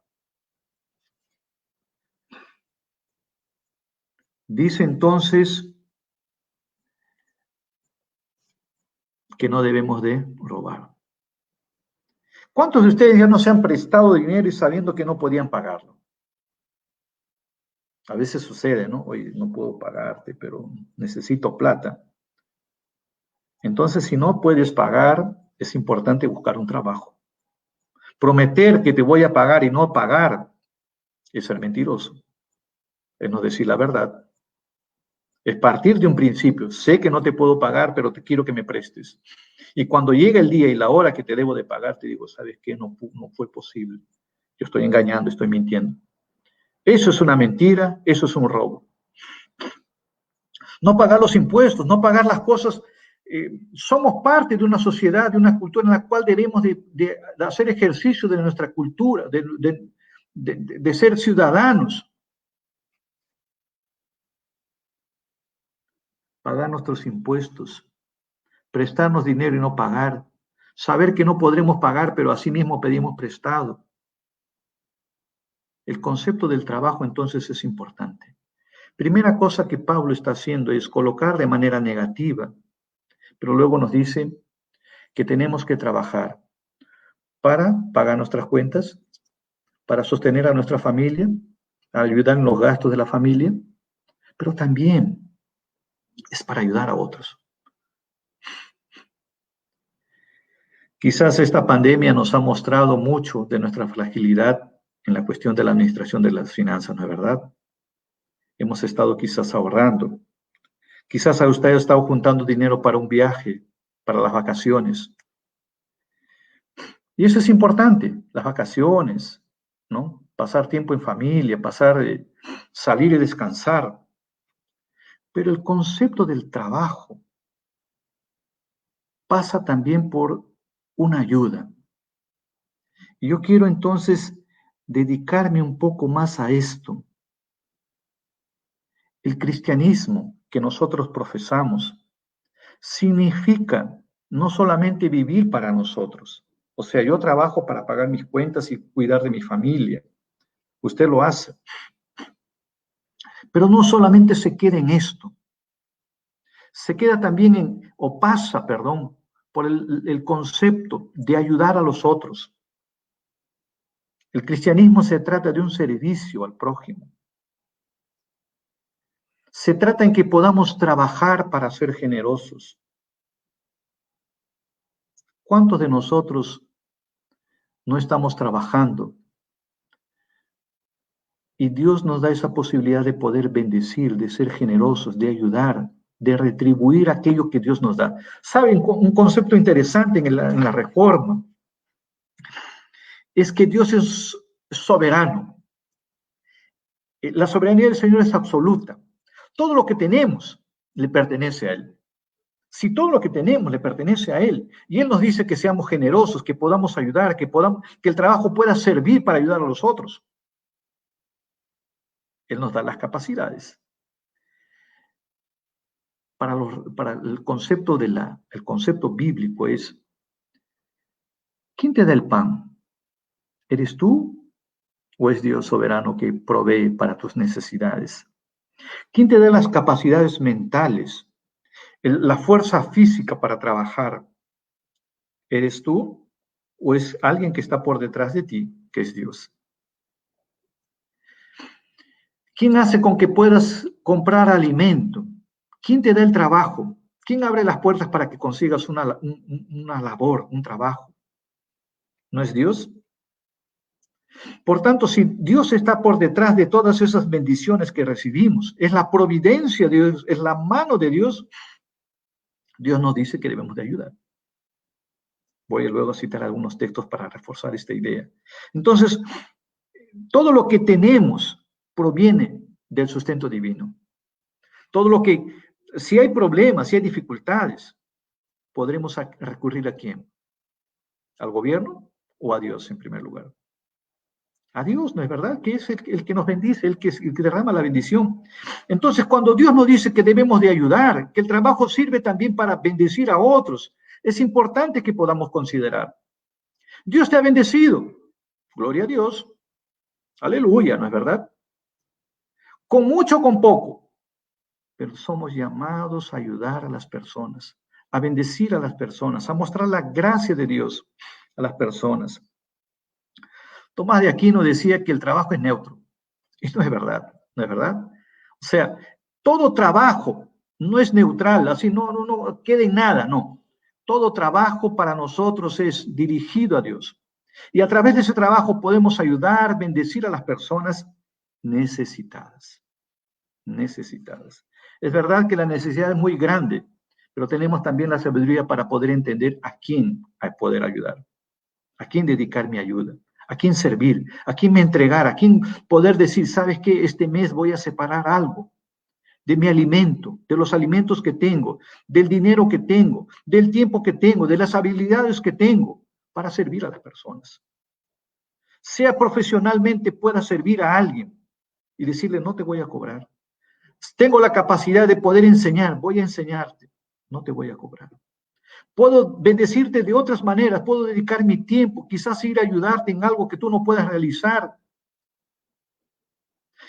Speaker 7: Dice entonces que no debemos de robar. ¿Cuántos de ustedes ya no se han prestado dinero y sabiendo que no podían pagarlo? A veces sucede, ¿no? Oye, no puedo pagarte, pero necesito plata. Entonces, si no puedes pagar, es importante buscar un trabajo. Prometer que te voy a pagar y no pagar es ser mentiroso. Es no decir la verdad. Es partir de un principio. Sé que no te puedo pagar, pero te quiero que me prestes. Y cuando llega el día y la hora que te debo de pagar, te digo, ¿sabes qué? No fue posible. Yo estoy engañando, estoy mintiendo. Eso es una mentira, eso es un robo. No pagar los impuestos, no pagar las cosas. Somos parte de una sociedad, de una cultura en la cual debemos de hacer ejercicio de nuestra cultura, de ser ciudadanos. Pagar nuestros impuestos, prestarnos dinero y no pagar, saber que no podremos pagar, pero asimismo pedimos prestado. El concepto del trabajo entonces es importante. Primera cosa que Pablo está haciendo es colocar de manera negativa, pero luego nos dice que tenemos que trabajar para pagar nuestras cuentas, para sostener a nuestra familia, ayudar en los gastos de la familia, pero también es para ayudar a otros. Quizás esta pandemia nos ha mostrado mucho de nuestra fragilidad en la cuestión de la administración de las finanzas, ¿no es verdad? Hemos estado quizás ahorrando. Quizás usted ha estado juntando dinero para un viaje, para las vacaciones. Y eso es importante, las vacaciones, ¿no? Pasar tiempo en familia, salir y descansar. Pero el concepto del trabajo pasa también por una ayuda. Y yo quiero entonces dedicarme un poco más a esto. El cristianismo que nosotros profesamos significa no solamente vivir para nosotros. O sea, yo trabajo para pagar mis cuentas y cuidar de mi familia. Usted lo hace. Pero no solamente se queda en esto. Se queda también pasa por el concepto de ayudar a los otros. El cristianismo se trata de un servicio al prójimo. Se trata en que podamos trabajar para ser generosos. ¿Cuántos de nosotros no estamos trabajando? Y Dios nos da esa posibilidad de poder bendecir, de ser generosos, de ayudar, de retribuir aquello que Dios nos da. ¿Saben? Un concepto interesante en la Reforma es que Dios es soberano. La soberanía del Señor es absoluta. Todo lo que tenemos le pertenece a Él. Si todo lo que tenemos le pertenece a Él, y Él nos dice que seamos generosos, que podamos ayudar, que el trabajo pueda servir para ayudar a los otros. Él nos da las capacidades. Para el concepto el concepto bíblico es, ¿quién te da el pan? ¿Eres tú o es Dios soberano que provee para tus necesidades? ¿Quién te da las capacidades mentales, la fuerza física para trabajar? ¿Eres tú o es alguien que está por detrás de ti, que es Dios? ¿Quién hace con que puedas comprar alimento? ¿Quién te da el trabajo? ¿Quién abre las puertas para que consigas una labor, un trabajo? ¿No es Dios? Por tanto, si Dios está por detrás de todas esas bendiciones que recibimos, es la providencia de Dios, es la mano de Dios, Dios nos dice que debemos de ayudar. Voy luego a citar algunos textos para reforzar esta idea. Entonces, todo lo que tenemos proviene del sustento divino. Todo lo que, si hay problemas, si hay dificultades, podremos recurrir ¿a quién? ¿Al gobierno o a Dios en primer lugar? A Dios, ¿no es verdad? Que es el que nos bendice, el que derrama la bendición. Entonces, cuando Dios nos dice que debemos de ayudar, que el trabajo sirve también para bendecir a otros, es importante que podamos considerar. Dios te ha bendecido. Gloria a Dios. Aleluya, ¿no es verdad? Con mucho o con poco. Pero somos llamados a ayudar a las personas, a bendecir a las personas, a mostrar la gracia de Dios a las personas. Tomás de Aquino decía que el trabajo es neutro. Y no es verdad, ¿no es verdad? O sea, todo trabajo no es neutral, así no queda en nada, no. Todo trabajo para nosotros es dirigido a Dios. Y a través de ese trabajo podemos ayudar, bendecir a las personas necesitadas. Necesitadas. Es verdad que la necesidad es muy grande, pero tenemos también la sabiduría para poder entender a quién hay poder ayudar, a quién dedicar mi ayuda, a quién servir, a quién me entregar, a quién poder decir, ¿sabes qué? Este mes voy a separar algo de mi alimento, de los alimentos que tengo, del dinero que tengo, del tiempo que tengo, de las habilidades que tengo para servir a las personas. Sea profesionalmente pueda servir a alguien y decirle, no te voy a cobrar. Tengo la capacidad de poder enseñar, voy a enseñarte, no te voy a cobrar. Puedo bendecirte de otras maneras, puedo dedicar mi tiempo, quizás ir a ayudarte en algo que tú no puedas realizar.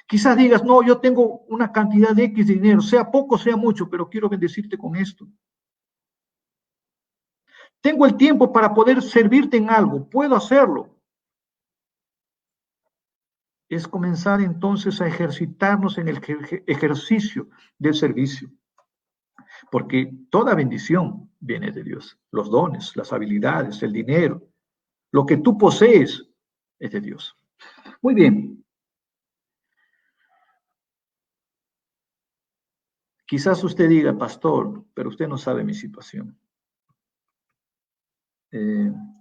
Speaker 7: Quizás digas, no, yo tengo una cantidad de X de dinero, sea poco, sea mucho, pero quiero bendecirte con esto. Tengo el tiempo para poder servirte en algo, puedo hacerlo. Es comenzar entonces a ejercitarnos en el ejercicio del servicio. Porque toda bendición viene de Dios. Los dones, las habilidades, el dinero, lo que tú posees es de Dios. Muy bien. Quizás usted diga, pastor, pero usted no sabe mi situación.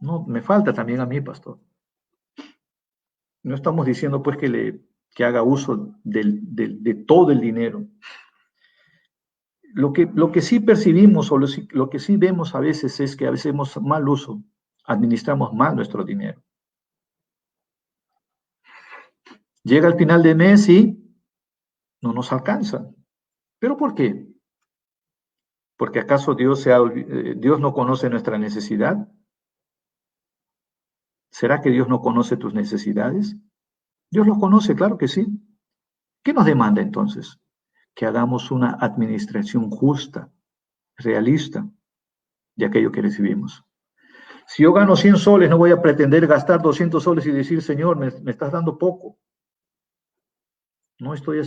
Speaker 7: No, me falta también a mí, pastor. No estamos diciendo pues que haga uso de todo el dinero. Lo que sí percibimos o lo que sí vemos a veces es que a veces hacemos mal uso, administramos mal nuestro dinero. Llega al final de mes y no nos alcanza. ¿Pero por qué? ¿Porque acaso Dios no conoce nuestra necesidad? ¿Será que Dios no conoce tus necesidades? Dios los conoce, claro que sí. ¿Qué nos demanda entonces? Que hagamos una administración justa, realista de aquello que recibimos. Si yo gano 100 soles, no voy a pretender gastar 200 soles y decir, Señor, me estás dando poco. No estoy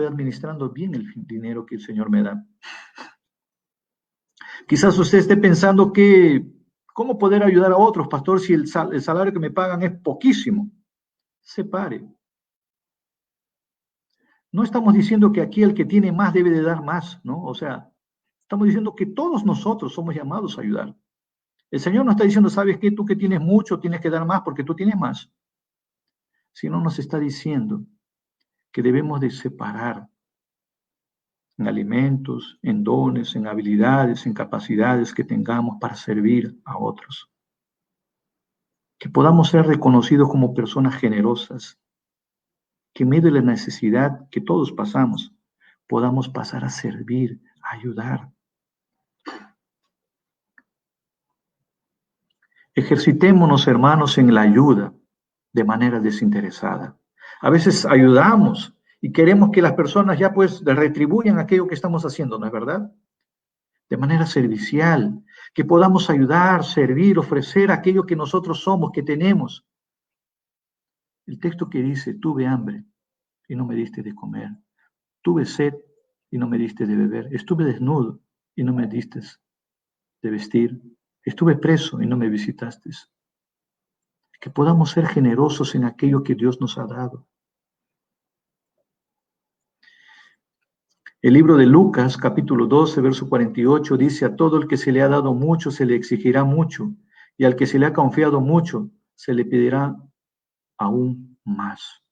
Speaker 7: administrando bien el dinero que el Señor me da. Quizás usted esté pensando que, ¿cómo poder ayudar a otros, pastor, si el salario que me pagan es poquísimo? Separe. No estamos diciendo que aquí el que tiene más debe de dar más, ¿no? O sea, estamos diciendo que todos nosotros somos llamados a ayudar. El Señor no está diciendo, ¿sabes qué? Tú que tienes mucho, tienes que dar más porque tú tienes más. Sino nos está diciendo que debemos de separar en alimentos, en dones, en habilidades, en capacidades que tengamos para servir a otros. Que podamos ser reconocidos como personas generosas, que en medio de la necesidad que todos pasamos, podamos pasar a servir, a ayudar. Ejercitémonos, hermanos, en la ayuda de manera desinteresada. A veces ayudamos y queremos que las personas ya pues retribuyan aquello que estamos haciendo, ¿no es verdad? De manera servicial, que podamos ayudar, servir, ofrecer aquello que nosotros somos, que tenemos. El texto que dice, tuve hambre y no me diste de comer, tuve sed y no me diste de beber, estuve desnudo y no me diste de vestir, estuve preso y no me visitaste. Que podamos ser generosos en aquello que Dios nos ha dado. El libro de Lucas, capítulo 12, verso 48, dice, a todo el que se le ha dado mucho, se le exigirá mucho, y al que se le ha confiado mucho, se le pedirá aún más.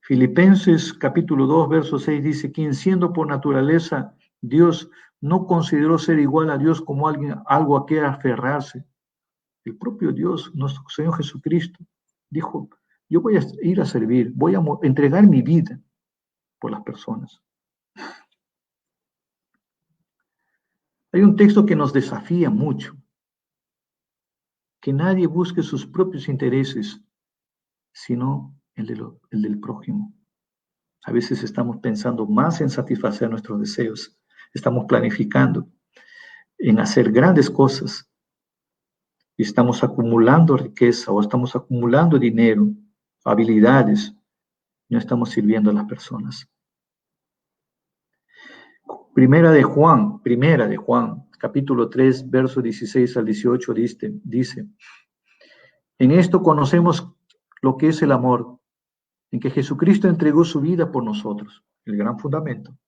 Speaker 7: Filipenses, capítulo 2, verso 6, dice, quien siendo por naturaleza Dios, no consideró ser igual a Dios como algo a que aferrarse. El propio Dios, nuestro Señor Jesucristo, dijo, yo voy a ir a servir, voy a entregar mi vida por las personas. Hay un texto que nos desafía mucho, que nadie busque sus propios intereses, sino el del prójimo. A veces estamos pensando más en satisfacer nuestros deseos, estamos planificando en hacer grandes cosas y estamos acumulando riqueza o estamos acumulando dinero, habilidades, no estamos sirviendo a las personas. Primera de Juan, capítulo 3, verso 16 al 18 dice, en esto conocemos lo que es el amor, en que Jesucristo entregó su vida por nosotros, el gran fundamento.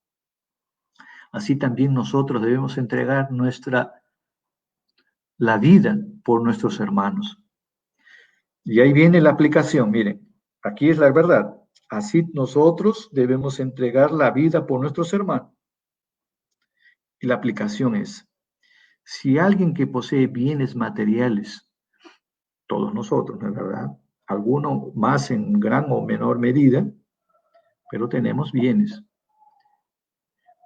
Speaker 7: Así también nosotros debemos entregar la vida por nuestros hermanos. Y ahí viene la aplicación, miren, aquí es la verdad. Así nosotros debemos entregar la vida por nuestros hermanos. Y la aplicación es, si alguien que posee bienes materiales, todos nosotros, ¿no es verdad? Algunos más en gran o menor medida, pero tenemos bienes.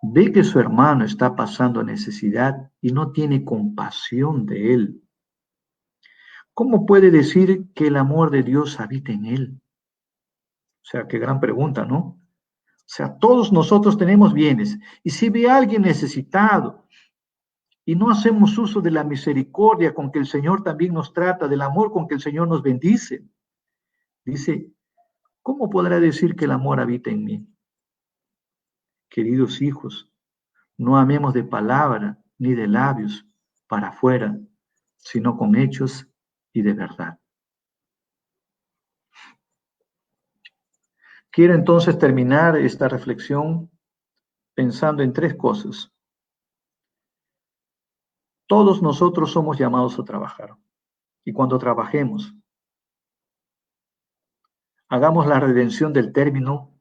Speaker 7: Ve que su hermano está pasando necesidad y no tiene compasión de él. ¿Cómo puede decir que el amor de Dios habita en él? O sea, qué gran pregunta, ¿no? O sea, todos nosotros tenemos bienes. Y si ve a alguien necesitado y no hacemos uso de la misericordia con que el Señor también nos trata, del amor con que el Señor nos bendice, dice, ¿cómo podrá decir que el amor habita en mí? Queridos hijos, no amemos de palabra ni de labios para afuera, sino con hechos y de verdad. Quiero entonces terminar esta reflexión pensando en tres cosas. Todos nosotros somos llamados a trabajar. Y cuando trabajemos, hagamos la redención del término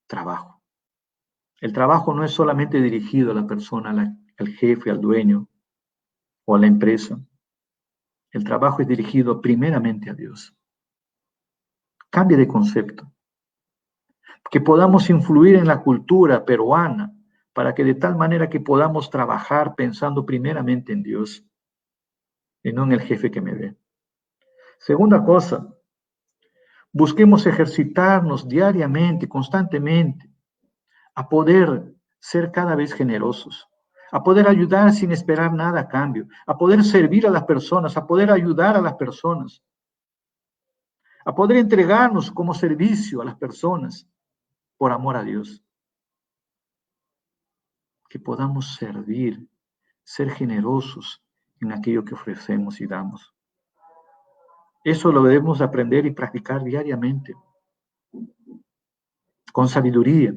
Speaker 7: trabajo. El trabajo no es solamente dirigido a la persona, al jefe, al dueño o a la empresa. El trabajo es dirigido primeramente a Dios. Cambie de concepto. Que podamos influir en la cultura peruana para que de tal manera que podamos trabajar pensando primeramente en Dios y no en el jefe que me ve. Segunda cosa, busquemos ejercitarnos diariamente, constantemente, a poder ser cada vez generosos, a poder ayudar sin esperar nada a cambio, a poder servir a las personas, a poder ayudar a las personas, a poder entregarnos como servicio a las personas por amor a Dios. Que podamos servir, ser generosos en aquello que ofrecemos y damos. Eso lo debemos aprender y practicar diariamente, con sabiduría,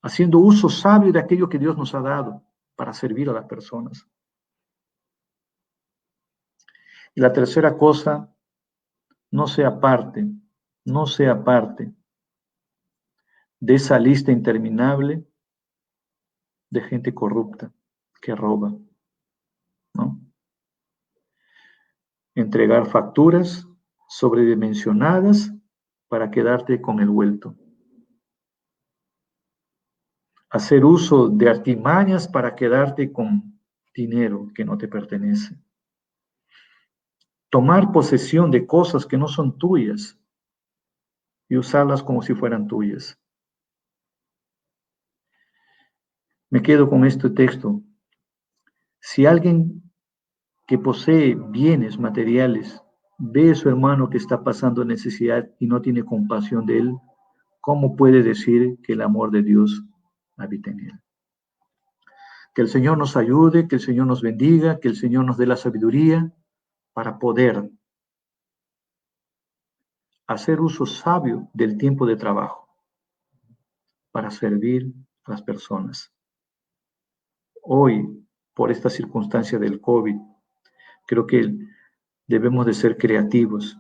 Speaker 7: haciendo uso sabio de aquello que Dios nos ha dado para servir a las personas. Y la tercera cosa, no sea parte de esa lista interminable de gente corrupta que roba, ¿no? Entregar facturas sobredimensionadas para quedarte con el vuelto. Hacer uso de artimañas para quedarte con dinero que no te pertenece. Tomar posesión de cosas que no son tuyas y usarlas como si fueran tuyas. Me quedo con este texto. Si alguien que posee bienes materiales ve a su hermano que está pasando necesidad y no tiene compasión de él, ¿cómo puede decir que el amor de Dios habita en él? Que el Señor nos ayude, que el Señor nos bendiga, que el Señor nos dé la sabiduría para poder hacer uso sabio del tiempo de trabajo para servir a las personas. Hoy, por esta circunstancia del COVID, creo que debemos de ser creativos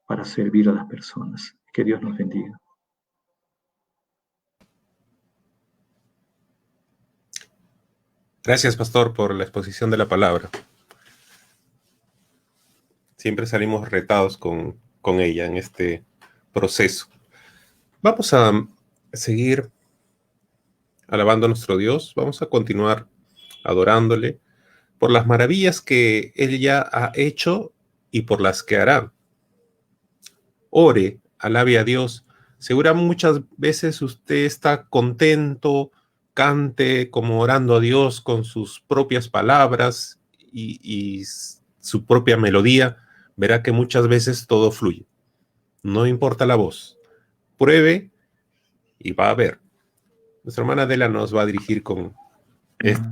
Speaker 7: para servir a las personas. Que Dios nos bendiga.
Speaker 6: Gracias, pastor, por la exposición de la palabra. Siempre salimos retados con ella en este proceso. Vamos a seguir alabando a nuestro Dios. Vamos a continuar adorándole por las maravillas que Él ya ha hecho y por las que hará. Ore, alabe a Dios. Seguro muchas veces usted está contento, cante como orando a Dios con sus propias palabras y su propia melodía. Verá que muchas veces todo fluye. No importa la voz. Pruebe y va a ver. Nuestra hermana Adela nos va a dirigir con esto.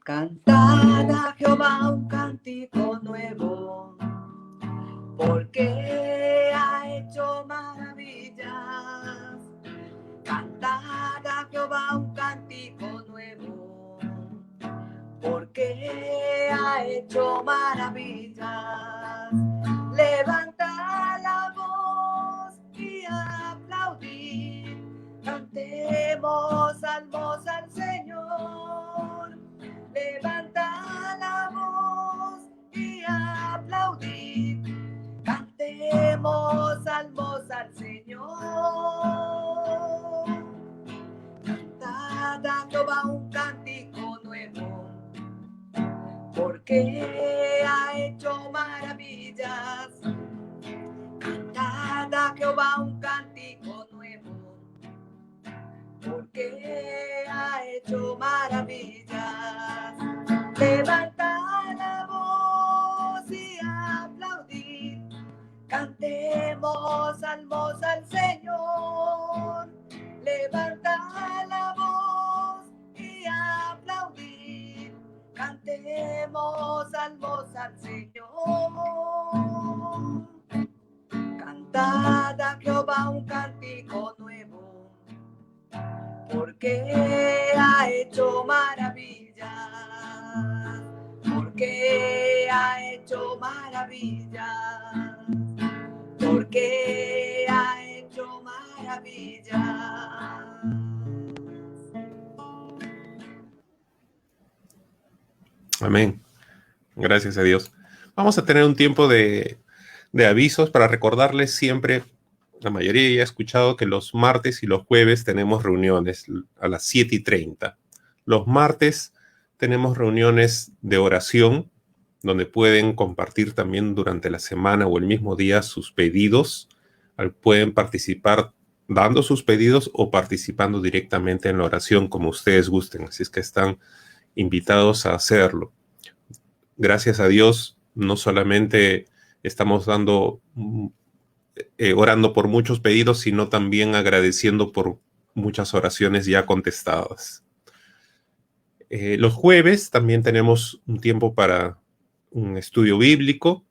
Speaker 8: Cantad a Jehová un cántico nuevo, porque ha hecho maravillas. Cantad a Jehová un cántico nuevo, porque ha hecho maravillas. Levantad la voz y aplaudid, cantemos salmos al Señor. Levantad la voz y aplaudid, cantemos salmos al Señor. Cantad a Jehová un cántico nuevo, porque ha hecho maravillas. Cantad a Jehová un cántico nuevo, porque ha hecho maravillas. Levantad la voz y aplaudid, cantemos salmos al Señor. Levantad la voz y aplaudid, cantemos salmos al Señor. Cantad a Jehová un cántico nuevo, porque ha hecho maravillas, porque ha hecho maravillas, porque ha hecho maravillas.
Speaker 6: Amén. Gracias a Dios. Vamos a tener un tiempo de avisos para recordarles siempre. La mayoría ya ha escuchado que los martes y los jueves tenemos reuniones a las 7:30. Los martes tenemos reuniones de oración, donde pueden compartir también durante la semana o el mismo día sus pedidos. Pueden participar dando sus pedidos o participando directamente en la oración, como ustedes gusten. Así es que están invitados a hacerlo. Gracias a Dios, no solamente estamos orando por muchos pedidos, sino también agradeciendo por muchas oraciones ya contestadas. Los jueves también tenemos un tiempo para un estudio bíblico,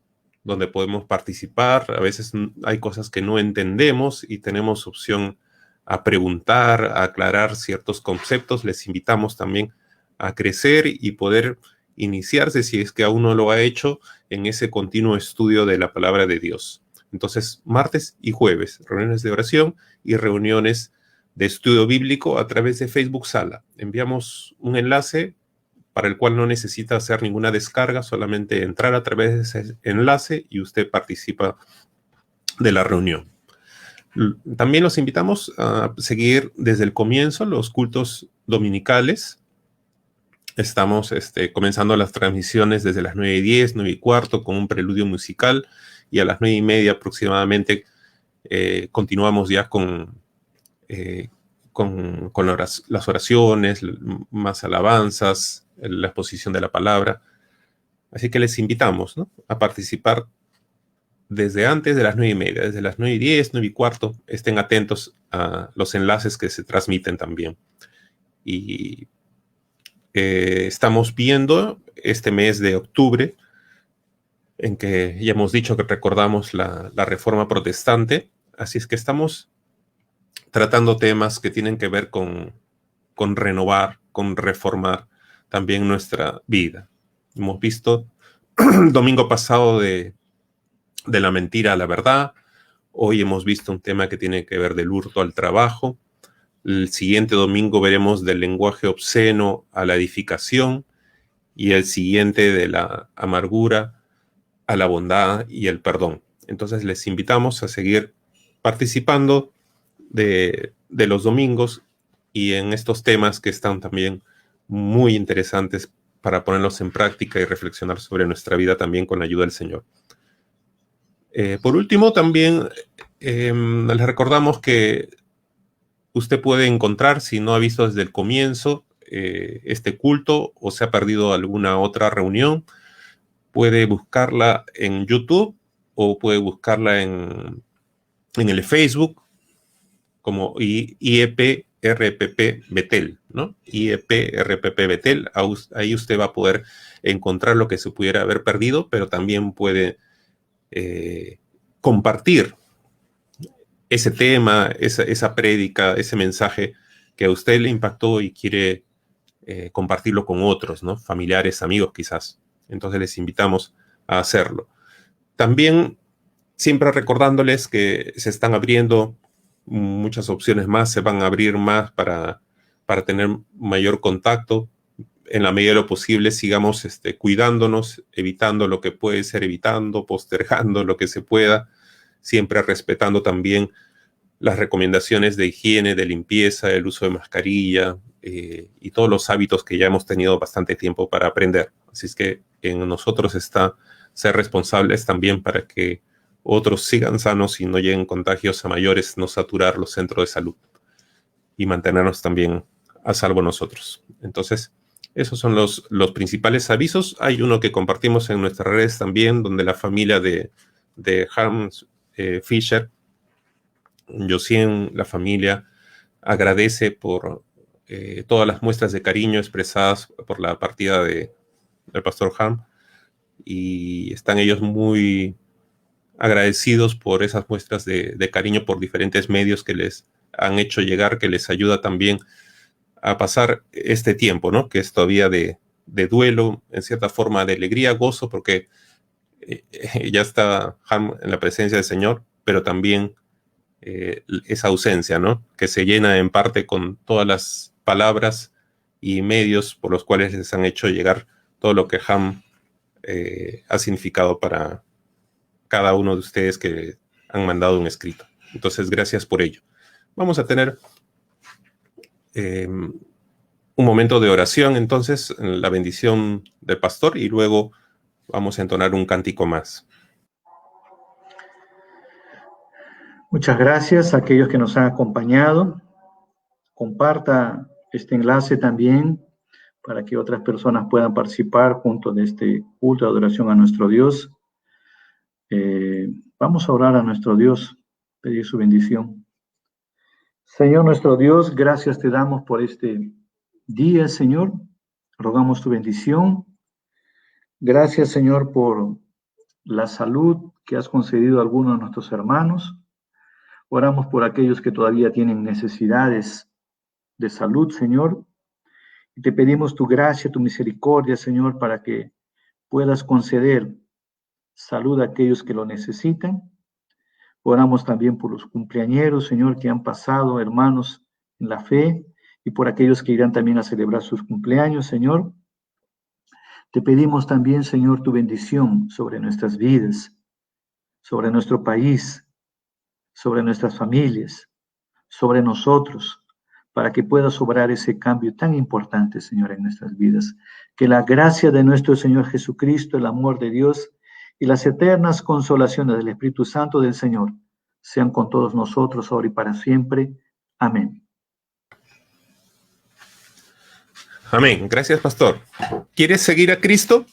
Speaker 6: donde podemos participar. A veces hay cosas que no entendemos y tenemos opción a preguntar, a aclarar ciertos conceptos. Les invitamos también a crecer y poder iniciarse, si es que aún no lo ha hecho, en ese continuo estudio de la palabra de Dios. Entonces, martes y jueves, reuniones de oración y reuniones de estudio bíblico a través de Facebook Sala. Enviamos un enlace para el cual no necesita hacer ninguna descarga, solamente entrar a través de ese enlace y usted participa de la reunión. También los invitamos a seguir desde el comienzo los cultos dominicales. Estamos comenzando las transmisiones desde las 9:10, 9:15, con un preludio musical, y a las 9:30 aproximadamente continuamos ya con las oraciones, más alabanzas, la exposición de la palabra. Así que les invitamos, ¿no?, a participar desde antes de las 9:30, desde las 9:10, 9:15. Estén atentos a los enlaces que se transmiten también. Y estamos viendo este mes de octubre, en que ya hemos dicho que recordamos la Reforma Protestante. Así es que estamos tratando temas que tienen que ver con renovar, con reformar también nuestra vida. Hemos visto domingo pasado de la mentira a la verdad. Hoy hemos visto un tema que tiene que ver del hurto al trabajo. El siguiente domingo veremos del lenguaje obsceno a la edificación, y el siguiente de la amargura a la bondad y el perdón. Entonces les invitamos a seguir participando de los domingos y en estos temas que están también muy interesantes para ponerlos en práctica y reflexionar sobre nuestra vida también con la ayuda del Señor. Por último, también les recordamos que usted puede encontrar, si no ha visto desde el comienzo este culto o se ha perdido alguna otra reunión, puede buscarla en YouTube o puede buscarla en el Facebook como IEP RPP Betel, ¿no? IEP RPP Betel. Ahí usted va a poder encontrar lo que se pudiera haber perdido, pero también puede compartir ese tema, esa prédica, ese mensaje que a usted le impactó y quiere compartirlo con otros, ¿no? Familiares, amigos quizás. Entonces les invitamos a hacerlo. También siempre recordándoles que se están abriendo muchas opciones más, se van a abrir más para tener mayor contacto. En la medida de lo posible sigamos cuidándonos, evitando lo que puede ser evitando, postergando lo que se pueda, siempre respetando también las recomendaciones de higiene, de limpieza, el uso de mascarilla y todos los hábitos que ya hemos tenido bastante tiempo para aprender. Así es que en nosotros está ser responsables también para que otros sigan sanos y no lleguen contagios a mayores, no saturar los centros de salud y mantenernos también a salvo nosotros. Entonces, esos son los principales avisos. Hay uno que compartimos en nuestras redes también, donde la familia de Hans Fisher, Josien, la familia, agradece por todas las muestras de cariño expresadas por la partida del pastor Ham, y están ellos muy agradecidos por esas muestras de cariño por diferentes medios que les han hecho llegar, que les ayuda también a pasar este tiempo, ¿no? Que es todavía de duelo, en cierta forma de alegría, gozo, porque ya está Ham en la presencia del Señor, pero también esa ausencia, ¿no? Que se llena en parte con todas las palabras y medios por los cuales les han hecho llegar todo lo que Ham ha significado para cada uno de ustedes que han mandado un escrito. Entonces, gracias por ello. Vamos a tener un momento de oración, entonces, la bendición del pastor, y luego vamos a entonar un cántico más.
Speaker 7: Muchas gracias a aquellos que nos han acompañado. Comparta este enlace también para que otras personas puedan participar junto de este culto de adoración a nuestro Dios. Vamos a orar a nuestro Dios, pedir su bendición. Señor nuestro Dios, gracias te damos por este día, Señor. Rogamos tu bendición. Gracias, Señor, por la salud que has concedido a algunos de nuestros hermanos. Oramos por aquellos que todavía tienen necesidades de salud, Señor. Y te pedimos tu gracia, tu misericordia, Señor, para que puedas conceder salud a aquellos que lo necesitan. Oramos también por los cumpleañeros, Señor, que han pasado, hermanos, en la fe, y por aquellos que irán también a celebrar sus cumpleaños, Señor. Te pedimos también, Señor, tu bendición sobre nuestras vidas, sobre nuestro país, sobre nuestras familias, sobre nosotros, para que puedas obrar ese cambio tan importante, Señor, en nuestras vidas. Que la gracia de nuestro Señor Jesucristo, el amor de Dios y las eternas consolaciones del Espíritu Santo del Señor sean con todos nosotros ahora y para siempre. Amén.
Speaker 6: Amén. Gracias, pastor. ¿Quieres seguir a Cristo?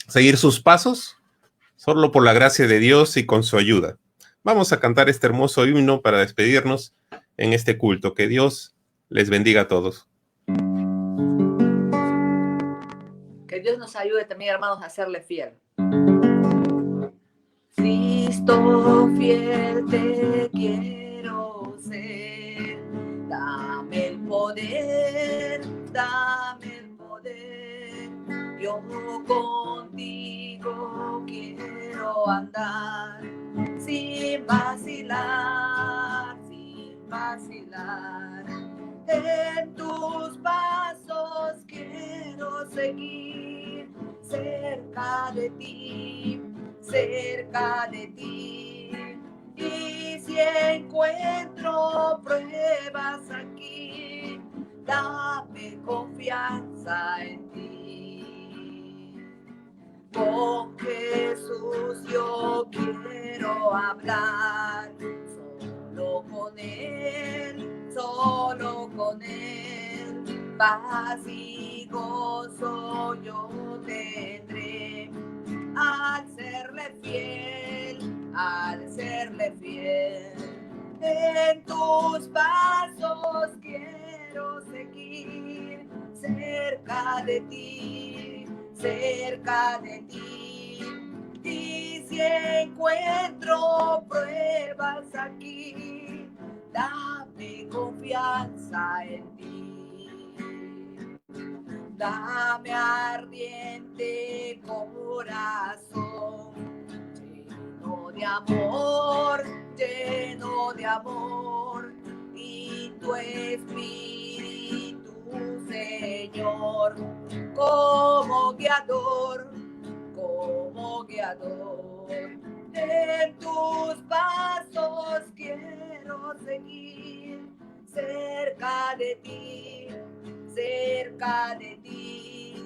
Speaker 6: ¿Seguir sus pasos? Solo por la gracia de Dios y con su ayuda. Vamos a cantar este hermoso himno para despedirnos en este culto. Que Dios les bendiga a todos.
Speaker 8: Que Dios nos ayude también, hermanos, a serle fiel. Cristo fiel te quiero ser. Dame el poder, dame el poder. Yo contigo quiero andar sin vacilar, sin vacilar. En tus pasos quiero seguir, cerca de ti, cerca de ti. Y si encuentro pruebas aquí, dame confianza en ti. Con Jesús yo quiero hablar, solo con Él, solo con Él. Paz y gozo yo tendré al serle fiel, al serle fiel. En tus pasos quiero seguir, cerca de ti, cerca de ti. Y si encuentro pruebas aquí, dame confianza en ti. Dame ardiente corazón, lleno de amor, y tu espíritu, Señor, como guiador, como guiador. En tus pasos quiero seguir, cerca de ti, cerca de ti.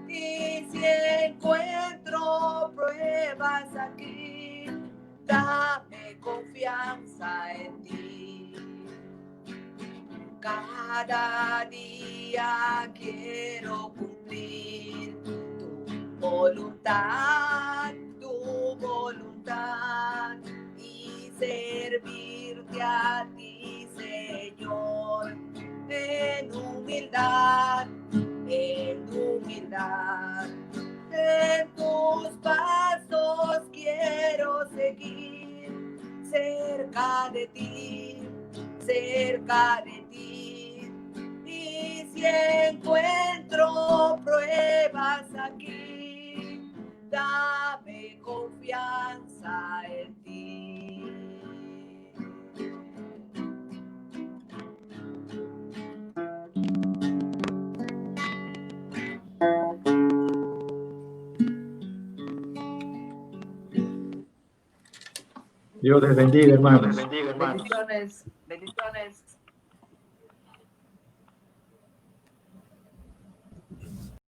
Speaker 8: Y si encuentro pruebas aquí, dame confianza en ti. Cada día quiero cumplir tu voluntad, y servirte a ti, Señor, en humildad, en humildad. En tus pasos quiero seguir, cerca de ti, cerca de ti. Y si encuentro pruebas aquí, dame confianza en ti.
Speaker 7: Dios les bendiga, hermanos.
Speaker 8: Bendiciones, bendiciones.